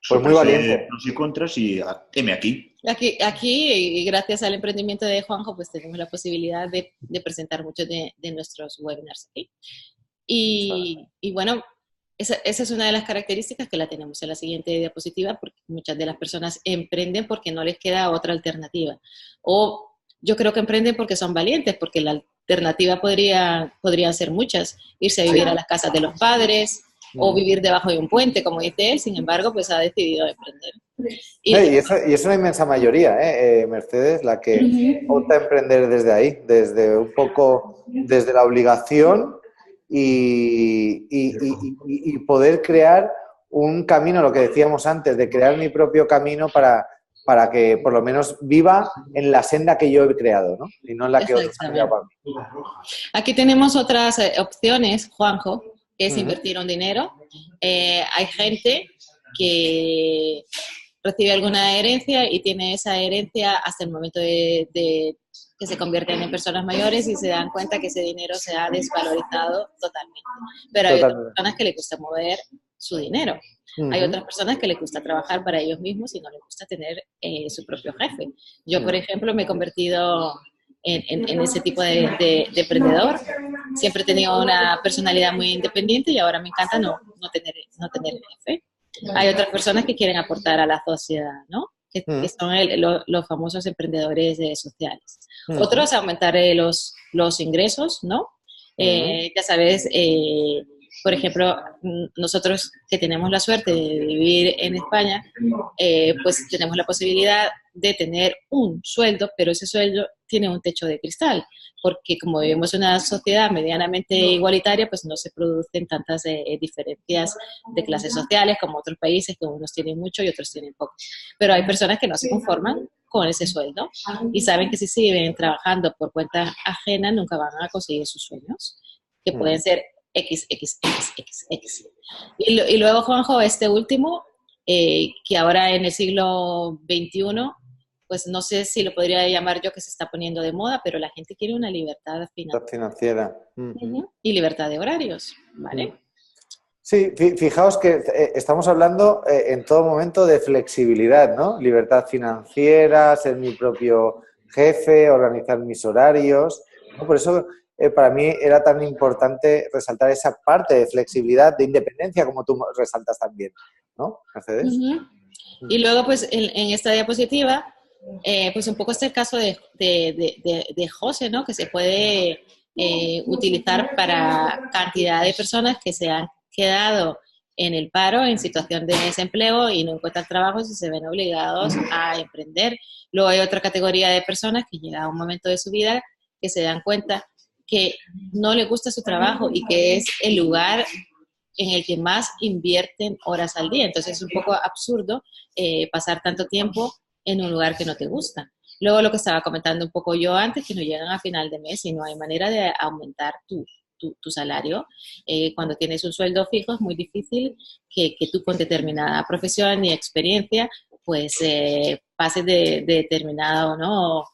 Pues muy valiente. Pros y contras y heme aquí. Aquí, y gracias al emprendimiento de Juanjo, pues tenemos la posibilidad de presentar muchos de nuestros webinars aquí. Y bueno, esa es una de las características que la tenemos en la siguiente diapositiva, porque muchas de las personas emprenden porque no les queda otra alternativa. O yo creo que emprenden porque son valientes, porque la alternativa podrían ser muchas. Irse a vivir a las casas de los padres, o vivir debajo de un puente, como dice él, sin embargo, pues ha decidido emprender. Y es una inmensa mayoría, Mercedes, la que opta a emprender desde ahí, desde la obligación y poder crear un camino, lo que decíamos antes, de crear mi propio camino para que por lo menos viva en la senda que yo he creado, ¿no? Y no en la que otros han creado para mí. Aquí tenemos otras opciones, Juanjo, que es invertir un dinero. Hay gente que recibe alguna herencia y tiene esa herencia hasta el momento de que se convierten en personas mayores y se dan cuenta que ese dinero se ha desvalorizado totalmente. Pero hay otras personas que les gusta mover su dinero. Hay otras personas que les gusta trabajar para ellos mismos y no les gusta tener su propio jefe. Yo, por ejemplo, me he convertido en ese tipo de emprendedor. Siempre he tenido una personalidad muy independiente y ahora me encanta no tener jefe. Hay otras personas que quieren aportar a la sociedad, ¿no? Que son los famosos emprendedores sociales. Otros aumentar los ingresos, ¿no? Ya sabes, por ejemplo, nosotros que tenemos la suerte de vivir en España, pues tenemos la posibilidad de tener un sueldo, pero ese sueldo tiene un techo de cristal, porque como vivimos en una sociedad medianamente igualitaria, pues no se producen tantas diferencias de clases sociales como otros países, que unos tienen mucho y otros tienen poco. Pero hay personas que no se conforman con ese sueldo y saben que si siguen trabajando por cuenta ajena nunca van a conseguir sus sueños, que pueden ser X. Y luego, Juanjo, este último, que ahora en el siglo XXI, pues no sé si lo podría llamar yo que se está poniendo de moda, pero la gente quiere una libertad financiera. Y libertad de horarios, ¿vale? Sí, fijaos que estamos hablando en todo momento de flexibilidad, ¿no? Libertad financiera, ser mi propio jefe, organizar mis horarios, ¿no? Por eso para mí era tan importante resaltar esa parte de flexibilidad, de independencia, como tú resaltas también, ¿no, Mercedes? Y luego, pues, en esta diapositiva, pues un poco este el caso de José, ¿no? Que se puede utilizar para cantidad de personas que se han quedado en el paro, en situación de desempleo y no encuentran trabajo y se ven obligados a emprender. Luego hay otra categoría de personas que llega a un momento de su vida que se dan cuenta que no les gusta su trabajo y que es el lugar en el que más invierten horas al día. Entonces es un poco absurdo pasar tanto tiempo en un lugar que no te gusta. Luego lo que estaba comentando un poco yo antes, que no llegan a final de mes y no hay manera de aumentar tu salario. Cuando tienes un sueldo fijo es muy difícil que tú con determinada profesión y experiencia pues pases de determinado, ¿no?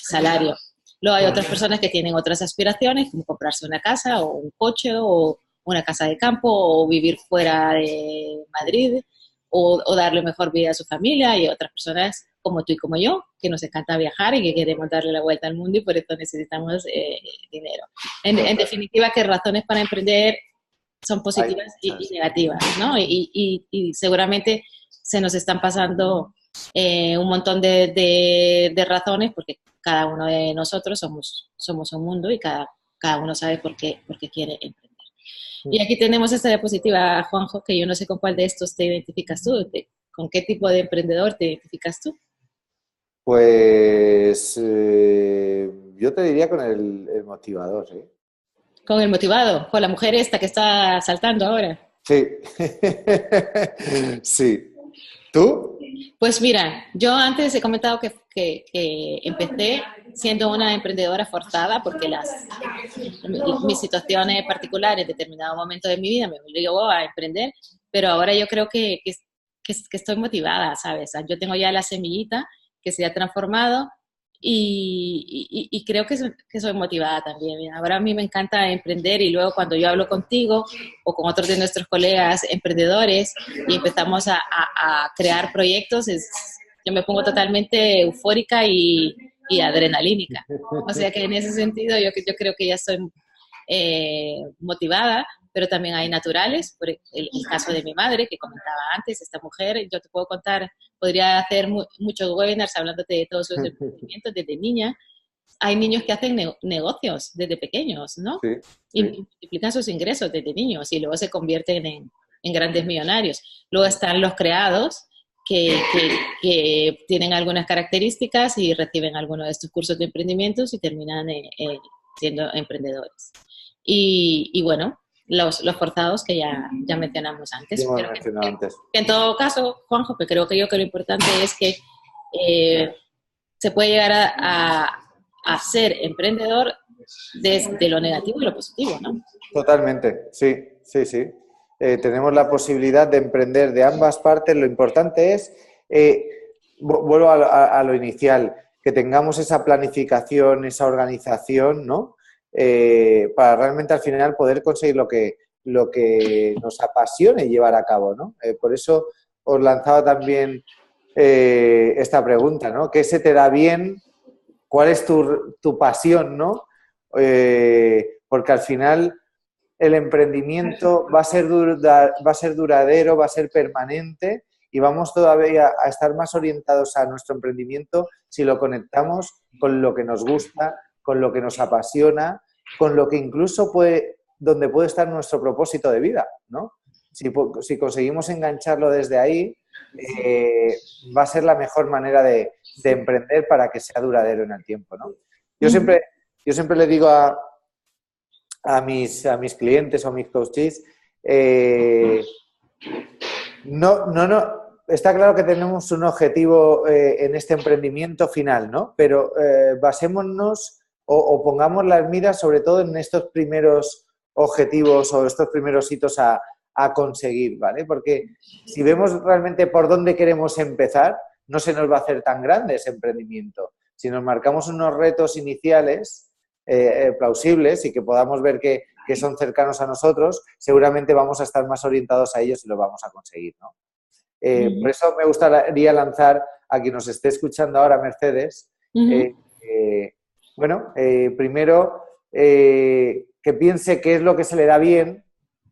Salario. Luego hay otras personas que tienen otras aspiraciones, como comprarse una casa o un coche o una casa de campo o vivir fuera de Madrid o darle mejor vida a su familia, y otras personas como tú y como yo, que nos encanta viajar y que queremos darle la vuelta al mundo y por eso necesitamos dinero. En definitiva, que razones para emprender son positivas y negativas, ¿no? Y seguramente se nos están pasando un montón de razones porque cada uno de nosotros somos un mundo y cada uno sabe por qué quiere emprender. Y aquí tenemos esta diapositiva, Juanjo, que yo no sé con cuál de estos te identificas tú. ¿Con qué tipo de emprendedor te identificas tú? Pues yo te diría con el motivador, ¿eh? Con el motivado, con la mujer esta que está saltando ahora. Sí. Sí. ¿Tú? Pues mira, yo antes he comentado que empecé siendo una emprendedora forzada porque mis situaciones particulares en determinado momento de mi vida me obligó a emprender, pero ahora yo creo que estoy motivada, ¿sabes? Yo tengo ya la semillita que se ha transformado y creo que soy motivada también. Mira, ahora a mí me encanta emprender y luego cuando yo hablo contigo o con otros de nuestros colegas emprendedores y empezamos a crear proyectos, yo me pongo totalmente eufórica y adrenalínica. O sea que en ese sentido yo creo que ya estoy motivada, pero también hay naturales, por el caso de mi madre que comentaba antes, esta mujer, yo te puedo contar, podría hacer muchos webinars hablándote de todos sus emprendimientos desde niña. Hay niños que hacen negocios desde pequeños, ¿no? Sí, sí. Y multiplican sus ingresos desde niños y luego se convierten en grandes millonarios. Luego están los creados, que tienen algunas características y reciben algunos de estos cursos de emprendimientos y terminan siendo emprendedores. Y bueno, los forzados que ya mencionamos antes. Que en todo caso, Juanjo, que creo que lo importante es que se puede llegar a ser emprendedor desde lo negativo y lo positivo, ¿no? Totalmente, sí, sí, sí. Tenemos la posibilidad de emprender de ambas partes. Lo importante es, vuelvo a lo inicial, que tengamos esa planificación, esa organización, ¿no? Para realmente al final poder conseguir lo que nos apasione llevar a cabo, ¿no? Por eso os lanzaba también esta pregunta, ¿no? ¿Qué se te da bien? ¿Cuál es tu pasión, ¿no? Porque al final el emprendimiento va a ser duradero, va a ser permanente y vamos todavía a estar más orientados a nuestro emprendimiento si lo conectamos con lo que nos gusta, con lo que nos apasiona, con lo que incluso donde puede estar nuestro propósito de vida, ¿no? Si conseguimos engancharlo desde ahí, va a ser la mejor manera de emprender para que sea duradero en el tiempo, ¿no? Yo siempre le digo a mis clientes o a mis coaches, no, está claro que tenemos un objetivo en este emprendimiento final, ¿no? Pero basémonos o pongamos las miras sobre todo en estos primeros objetivos o estos primeros hitos a conseguir, ¿vale? Porque si vemos realmente por dónde queremos empezar, no se nos va a hacer tan grande ese emprendimiento. Si nos marcamos unos retos iniciales plausibles y que podamos ver que son cercanos a nosotros, seguramente vamos a estar más orientados a ellos y lo vamos a conseguir, ¿no? Por eso me gustaría lanzar a quien nos esté escuchando ahora, Mercedes, primero que piense qué es lo que se le da bien,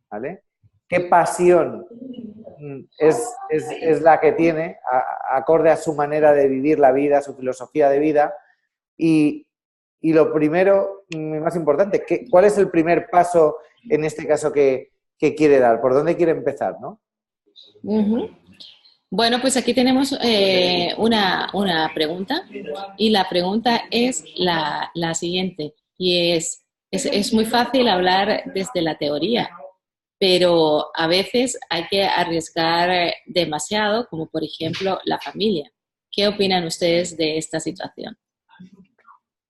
¿vale? ¿Qué pasión es la que tiene, acorde a su manera de vivir la vida, su filosofía de vida. Y lo primero, más importante, ¿cuál es el primer paso en este caso que quiere dar? ¿Por dónde quiere empezar, no? Bueno, pues aquí tenemos una pregunta y la pregunta es la siguiente y es muy fácil hablar desde la teoría, pero a veces hay que arriesgar demasiado, como por ejemplo la familia. ¿Qué opinan ustedes de esta situación?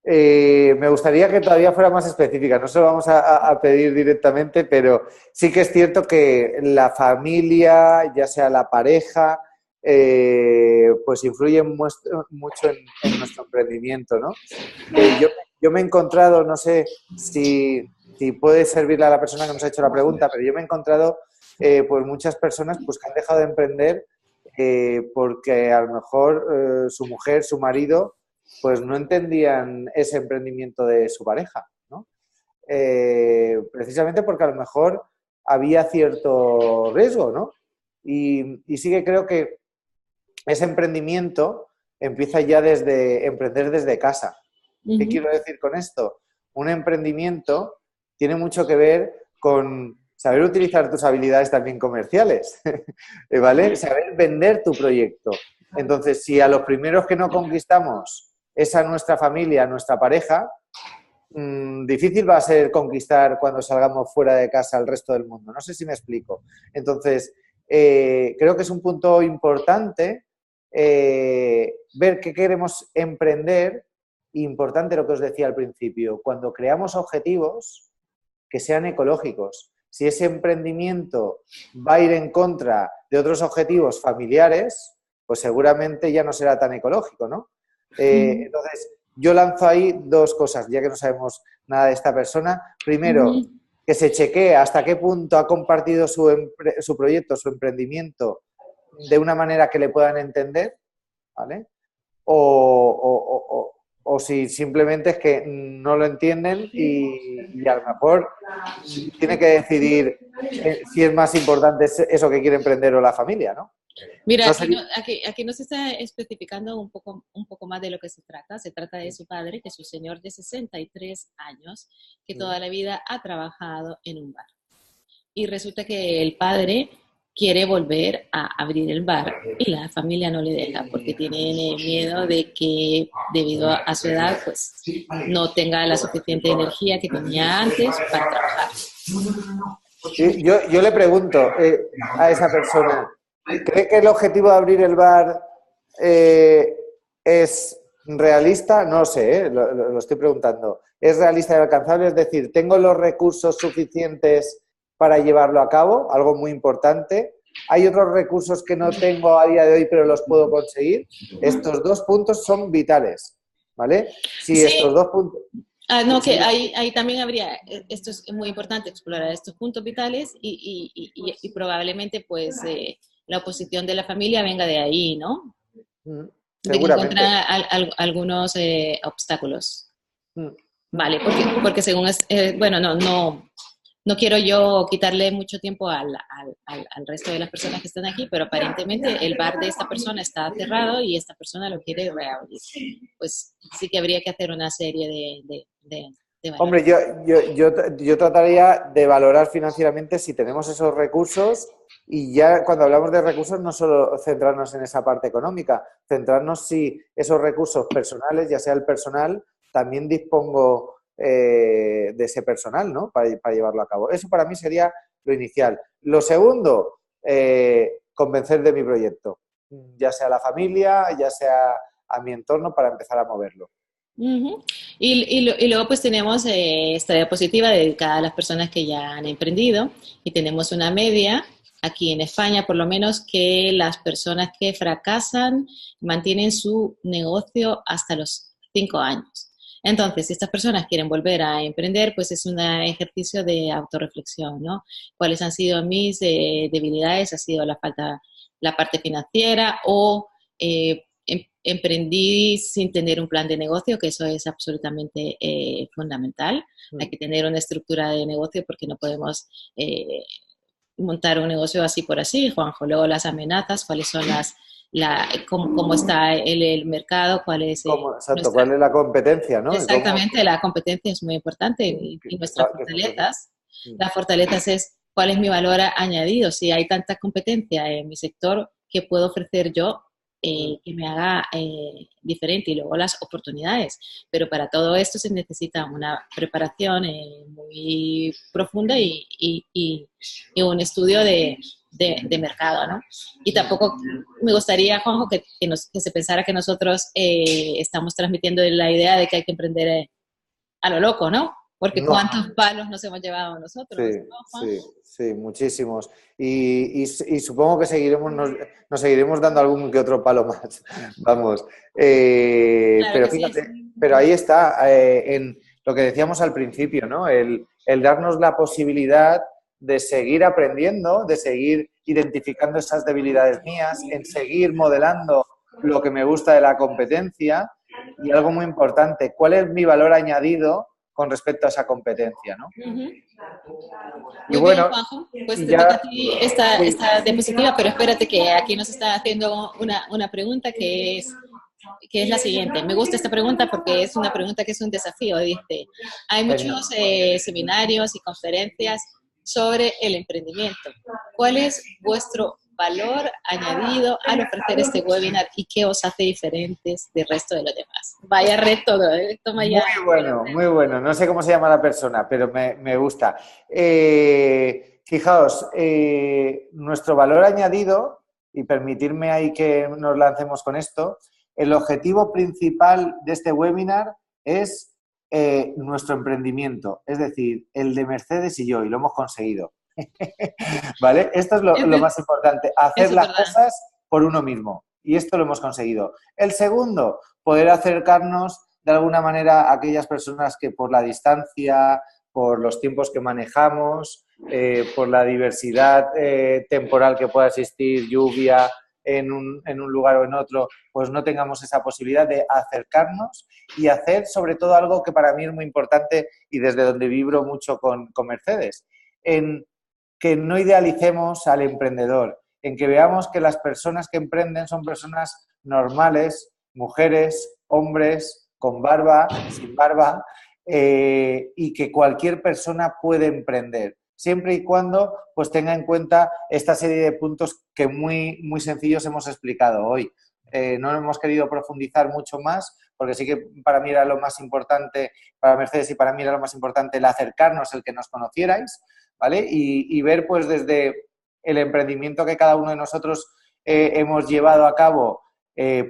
Me gustaría que todavía fuera más específica, no se lo vamos a pedir directamente, pero sí que es cierto que la familia, ya sea la pareja, pues influye mucho en nuestro emprendimiento, ¿no? Yo me he encontrado, no sé si puede servirle a la persona que nos ha hecho la pregunta, pero yo me he encontrado pues muchas personas pues, que han dejado de emprender porque a lo mejor su mujer, su marido, pues no entendían ese emprendimiento de su pareja, ¿no? Precisamente porque a lo mejor había cierto riesgo, ¿no? Y sí que creo que ese emprendimiento empieza ya desde emprender desde casa. ¿Qué quiero decir con esto? Un emprendimiento tiene mucho que ver con saber utilizar tus habilidades también comerciales, ¿vale? Saber vender tu proyecto. Entonces, si a los primeros que no conquistamos es a nuestra familia, a nuestra pareja, difícil va a ser conquistar cuando salgamos fuera de casa al resto del mundo. No sé si me explico. Entonces, creo que es un punto importante ver qué queremos emprender. Importante lo que os decía al principio, cuando creamos objetivos que sean ecológicos. Si ese emprendimiento va a ir en contra de otros objetivos familiares, pues seguramente ya no será tan ecológico, ¿no? Entonces, yo lanzo ahí dos cosas, ya que no sabemos nada de esta persona. Primero, que se chequee hasta qué punto ha compartido su proyecto, su emprendimiento, de una manera que le puedan entender, ¿vale? O si simplemente es que no lo entienden y a lo mejor tiene que decidir si es más importante eso que quiere emprender o la familia, ¿no? Mira, aquí nos está especificando un poco más de lo que se trata. Se trata de su padre, que es un señor de 63 años, que toda la vida ha trabajado en un bar. Y resulta que el padre quiere volver a abrir el bar y la familia no le deja porque tiene miedo de que debido a su edad pues no tenga la suficiente energía que tenía antes para trabajar. Sí, yo le pregunto a esa persona, ¿cree que el objetivo de abrir el bar es realista? No sé, lo estoy preguntando. ¿Es realista y alcanzable? Es decir, ¿tengo los recursos suficientes para llevarlo a cabo? Algo muy importante. ¿Hay otros recursos que no tengo a día de hoy pero los puedo conseguir? Estos dos puntos son vitales, ¿vale? Si sí. Estos dos puntos... no, que ahí también habría, esto es muy importante, explorar estos puntos vitales y probablemente pues la oposición de la familia venga de ahí, ¿no? De que encuentra algunos obstáculos. Vale, porque según bueno, no quiero yo quitarle mucho tiempo al resto de las personas que están aquí, pero aparentemente el bar de esta persona está cerrado y esta persona lo quiere reabrir. Pues sí que habría que hacer una serie de Hombre, yo trataría de valorar financieramente si tenemos esos recursos y ya cuando hablamos de recursos no solo centrarnos en esa parte económica, centrarnos si esos recursos personales, ya sea el personal, también dispongo de ese personal, ¿no? Para llevarlo a cabo. Eso para mí sería lo inicial. Lo segundo, convencer de mi proyecto, ya sea a la familia, ya sea a mi entorno, para empezar a moverlo. Y luego pues tenemos esta diapositiva dedicada a las personas que ya han emprendido y tenemos una media aquí en España, por lo menos, que las personas que fracasan mantienen su negocio hasta los 5 años. Entonces, si estas personas quieren volver a emprender, pues es un ejercicio de autorreflexión, ¿no? ¿Cuáles han sido mis debilidades? ¿Ha sido la parte financiera o emprendí sin tener un plan de negocio? Que eso es absolutamente fundamental. Hay que tener una estructura de negocio porque no podemos montar un negocio así por así, Juanjo. Luego las amenazas, cuáles son cómo está el mercado, cuál es Exacto, ¿cuál es la competencia, no? Exactamente, la competencia es muy importante y nuestras fortalezas. Las fortalezas es cuál es mi valor añadido. Si hay tanta competencia en mi sector, ¿qué puedo ofrecer yo que me haga diferente? Y luego las oportunidades. Pero para todo esto se necesita una preparación muy profunda y un estudio de mercado, ¿no? Y tampoco me gustaría, Juanjo, que se pensara que nosotros estamos transmitiendo la idea de que hay que emprender a lo loco, ¿no? Porque No. ¿cuántos palos nos hemos llevado nosotros? Sí, ¿no, Juanjo? sí, muchísimos. Y supongo que nos seguiremos dando algún que otro palo más. Vamos. Claro Pero que fíjate, sí. pero ahí está, en lo que decíamos al principio, ¿no? El darnos la posibilidad de seguir aprendiendo, de seguir identificando esas debilidades mías, en seguir modelando lo que me gusta de la competencia y algo muy importante, ¿cuál es mi valor añadido con respecto a esa competencia, ¿no? Muy bueno, bien, Juanjo. Pues te toca a ti esta diapositiva, pero espérate que aquí nos está haciendo una pregunta que es la siguiente. Me gusta esta pregunta porque es una pregunta que es un desafío. Dice, hay muchos seminarios y conferencias sobre el emprendimiento. ¿Cuál es vuestro valor añadido al ofrecer este webinar y qué os hace diferentes del resto de los demás? Vaya reto, toma ya. Muy bueno. No sé cómo se llama la persona, pero me gusta. Fijaos, nuestro valor añadido, y permitirme ahí que nos lancemos con esto, el objetivo principal de este webinar es nuestro emprendimiento, es decir, el de Mercedes y yo, y lo hemos conseguido. ¿Vale? Esto es lo más importante, hacer las cosas por uno mismo, y esto lo hemos conseguido. El segundo, poder acercarnos de alguna manera a aquellas personas que por la distancia, por los tiempos que manejamos, por la diversidad temporal que pueda existir, lluvia en un lugar o en otro, pues no tengamos esa posibilidad de acercarnos y hacer sobre todo algo que para mí es muy importante y desde donde vibro mucho con Mercedes, en que no idealicemos al emprendedor, en que veamos que las personas que emprenden son personas normales, mujeres, hombres, con barba, sin barba, y que cualquier persona puede emprender, siempre y cuando pues tenga en cuenta esta serie de puntos que muy, muy sencillos hemos explicado hoy. No hemos querido profundizar mucho más, porque sí que para mí era lo más importante, para Mercedes y para mí era lo más importante el acercarnos, el que nos conocierais, ¿vale? Y ver pues desde el emprendimiento que cada uno de nosotros hemos llevado a cabo,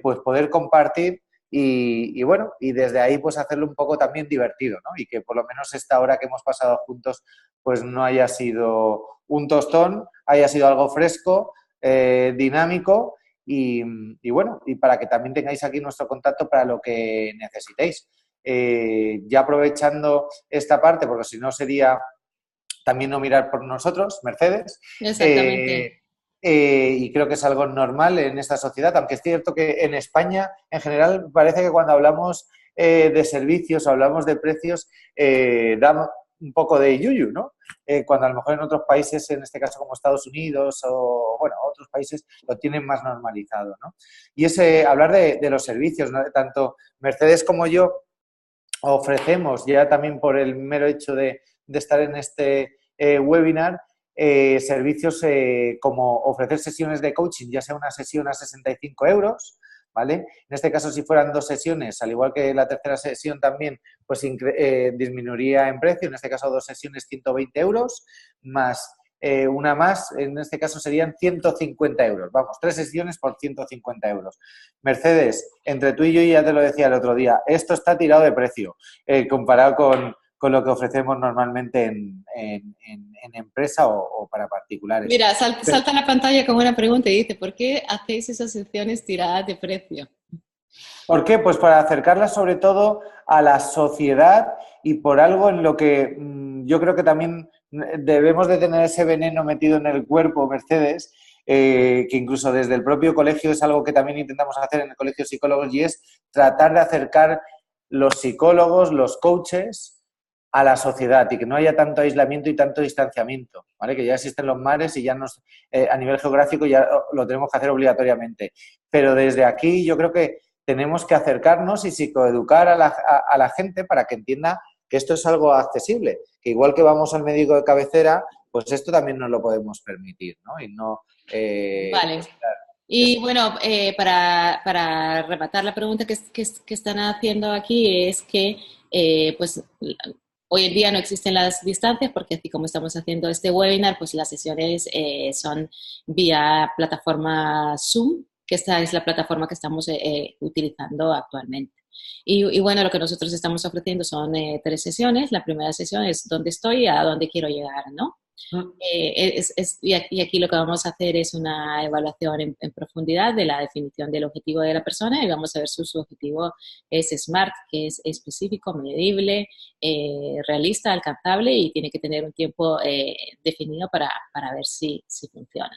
pues poder compartir y bueno, y desde ahí pues hacerlo un poco también divertido, ¿no? Y que por lo menos esta hora que hemos pasado juntos pues no haya sido un tostón, haya sido algo fresco, dinámico y bueno, y para que también tengáis aquí nuestro contacto para lo que necesitéis. Ya aprovechando esta parte, porque si no sería también no mirar por nosotros, Mercedes. Exactamente. Y creo que es algo normal en esta sociedad, aunque es cierto que en España, en general, parece que cuando hablamos de servicios o hablamos de precios, da un poco de yuyu, ¿no? Cuando a lo mejor en otros países, en este caso como Estados Unidos o, bueno, otros países lo tienen más normalizado, ¿no? Y es hablar de los servicios, ¿no? Tanto Mercedes como yo ofrecemos, ya también por el mero hecho de estar en este webinar, servicios como ofrecer sesiones de coaching, ya sea una sesión a 65 euros, ¿vale? En este caso, si fueran 2 sesiones, al igual que la tercera sesión también, pues disminuiría en precio, en este caso 2 sesiones 120 euros, más una más, en este caso serían 150 euros. Vamos, 3 sesiones por 150 euros. Mercedes, entre tú y yo, ya te lo decía el otro día, esto está tirado de precio comparado con lo que ofrecemos normalmente en empresa o para particulares. Mira, salta en la pantalla como una pregunta y dice, ¿por qué hacéis esas sesiones tiradas de precio? ¿Por qué? Pues para acercarlas sobre todo a la sociedad y por algo en lo que yo creo que también debemos de tener ese veneno metido en el cuerpo, Mercedes, que incluso desde el propio colegio es algo que también intentamos hacer en el Colegio de Psicólogos y es tratar de acercar los psicólogos, los coaches, a la sociedad y que no haya tanto aislamiento y tanto distanciamiento, ¿vale? Que ya existen los mares y ya a nivel geográfico ya lo tenemos que hacer obligatoriamente. Pero desde aquí yo creo que tenemos que acercarnos y psicoeducar a la gente para que entienda que esto es algo accesible, que igual que vamos al médico de cabecera, pues esto también nos lo podemos permitir, ¿no? Y no... Vale. Y bueno, para rematar la pregunta que están haciendo aquí es que pues hoy en día no existen las distancias porque así como estamos haciendo este webinar, pues las sesiones son vía plataforma Zoom, que esta es la plataforma que estamos utilizando actualmente. Y bueno, lo que nosotros estamos ofreciendo son 3 sesiones. La primera sesión es dónde estoy y a dónde quiero llegar, ¿no? Y aquí lo que vamos a hacer es una evaluación en profundidad de la definición del objetivo de la persona y vamos a ver si su objetivo es SMART, que es específico, medible, realista, alcanzable y tiene que tener un tiempo definido para ver si funciona.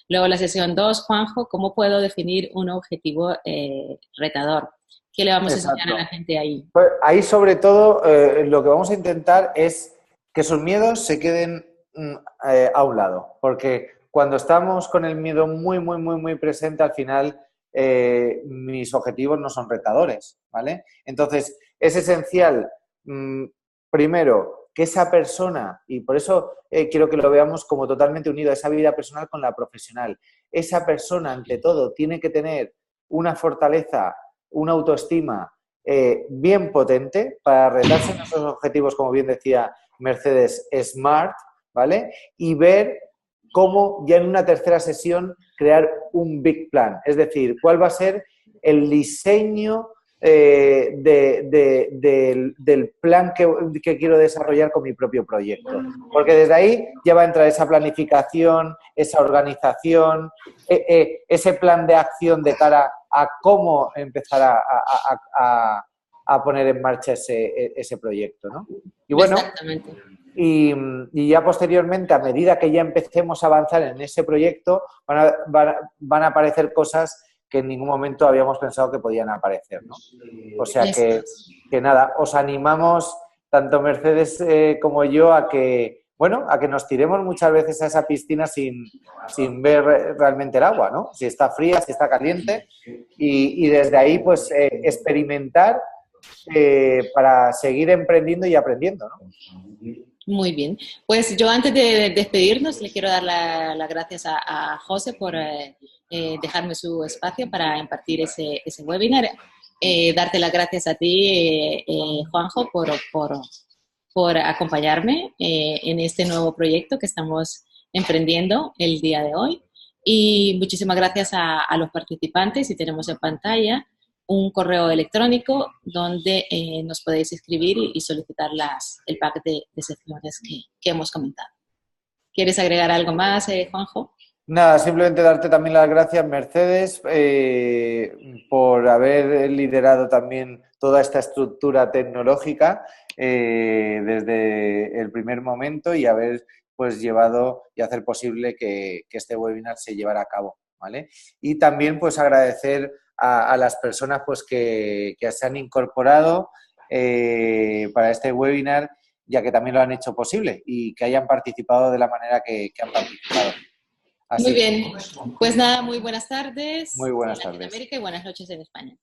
Luego la sesión 2, Juanjo, ¿cómo puedo definir un objetivo retador? ¿Qué le vamos a enseñar a la gente ahí? Pues ahí sobre todo lo que vamos a intentar es que sus miedos se queden a un lado, porque cuando estamos con el miedo muy presente, al final mis objetivos no son retadores, ¿vale? Entonces, es esencial, primero, que esa persona, y por eso quiero que lo veamos como totalmente unido, esa vida personal con la profesional, esa persona, ante todo, tiene que tener una fortaleza, una autoestima bien potente para retarse en esos objetivos, como bien decía Mercedes, SMART, ¿vale? Y ver cómo ya en una tercera sesión crear un big plan, es decir, cuál va a ser el diseño del plan que quiero desarrollar con mi propio proyecto. Porque desde ahí ya va a entrar esa planificación, esa organización, ese plan de acción de cara a cómo empezar a poner en marcha ese proyecto, ¿no? Y bueno, y ya posteriormente, a medida que ya empecemos a avanzar en ese proyecto, van a aparecer cosas que en ningún momento habíamos pensado que podían aparecer, ¿no? O sea que nada, os animamos, tanto Mercedes como yo, a que nos tiremos muchas veces a esa piscina sin ver realmente el agua, ¿no? Si está fría, si está caliente, y desde ahí, pues, experimentar para seguir emprendiendo y aprendiendo, ¿no? Muy bien. Pues yo antes de despedirnos le quiero dar las gracias a José por dejarme su espacio para impartir ese webinar. Darte las gracias a ti, Juanjo, por acompañarme en este nuevo proyecto que estamos emprendiendo el día de hoy. Y muchísimas gracias a los participantes. Y tenemos en pantalla un correo electrónico donde nos podéis escribir y solicitar el pack de sesiones que hemos comentado. ¿Quieres agregar algo más, Juanjo? Nada, simplemente darte también las gracias, Mercedes, por haber liderado también toda esta estructura tecnológica desde el primer momento y haber pues llevado y hacer posible que este webinar se llevara a cabo, ¿vale? Y también pues agradecer a las personas pues que se han incorporado para este webinar, ya que también lo han hecho posible y que hayan participado de la manera que han participado. Así. Muy bien, pues nada, muy buenas tardes. Muy buenas en tardes. Latinoamérica y buenas noches en España.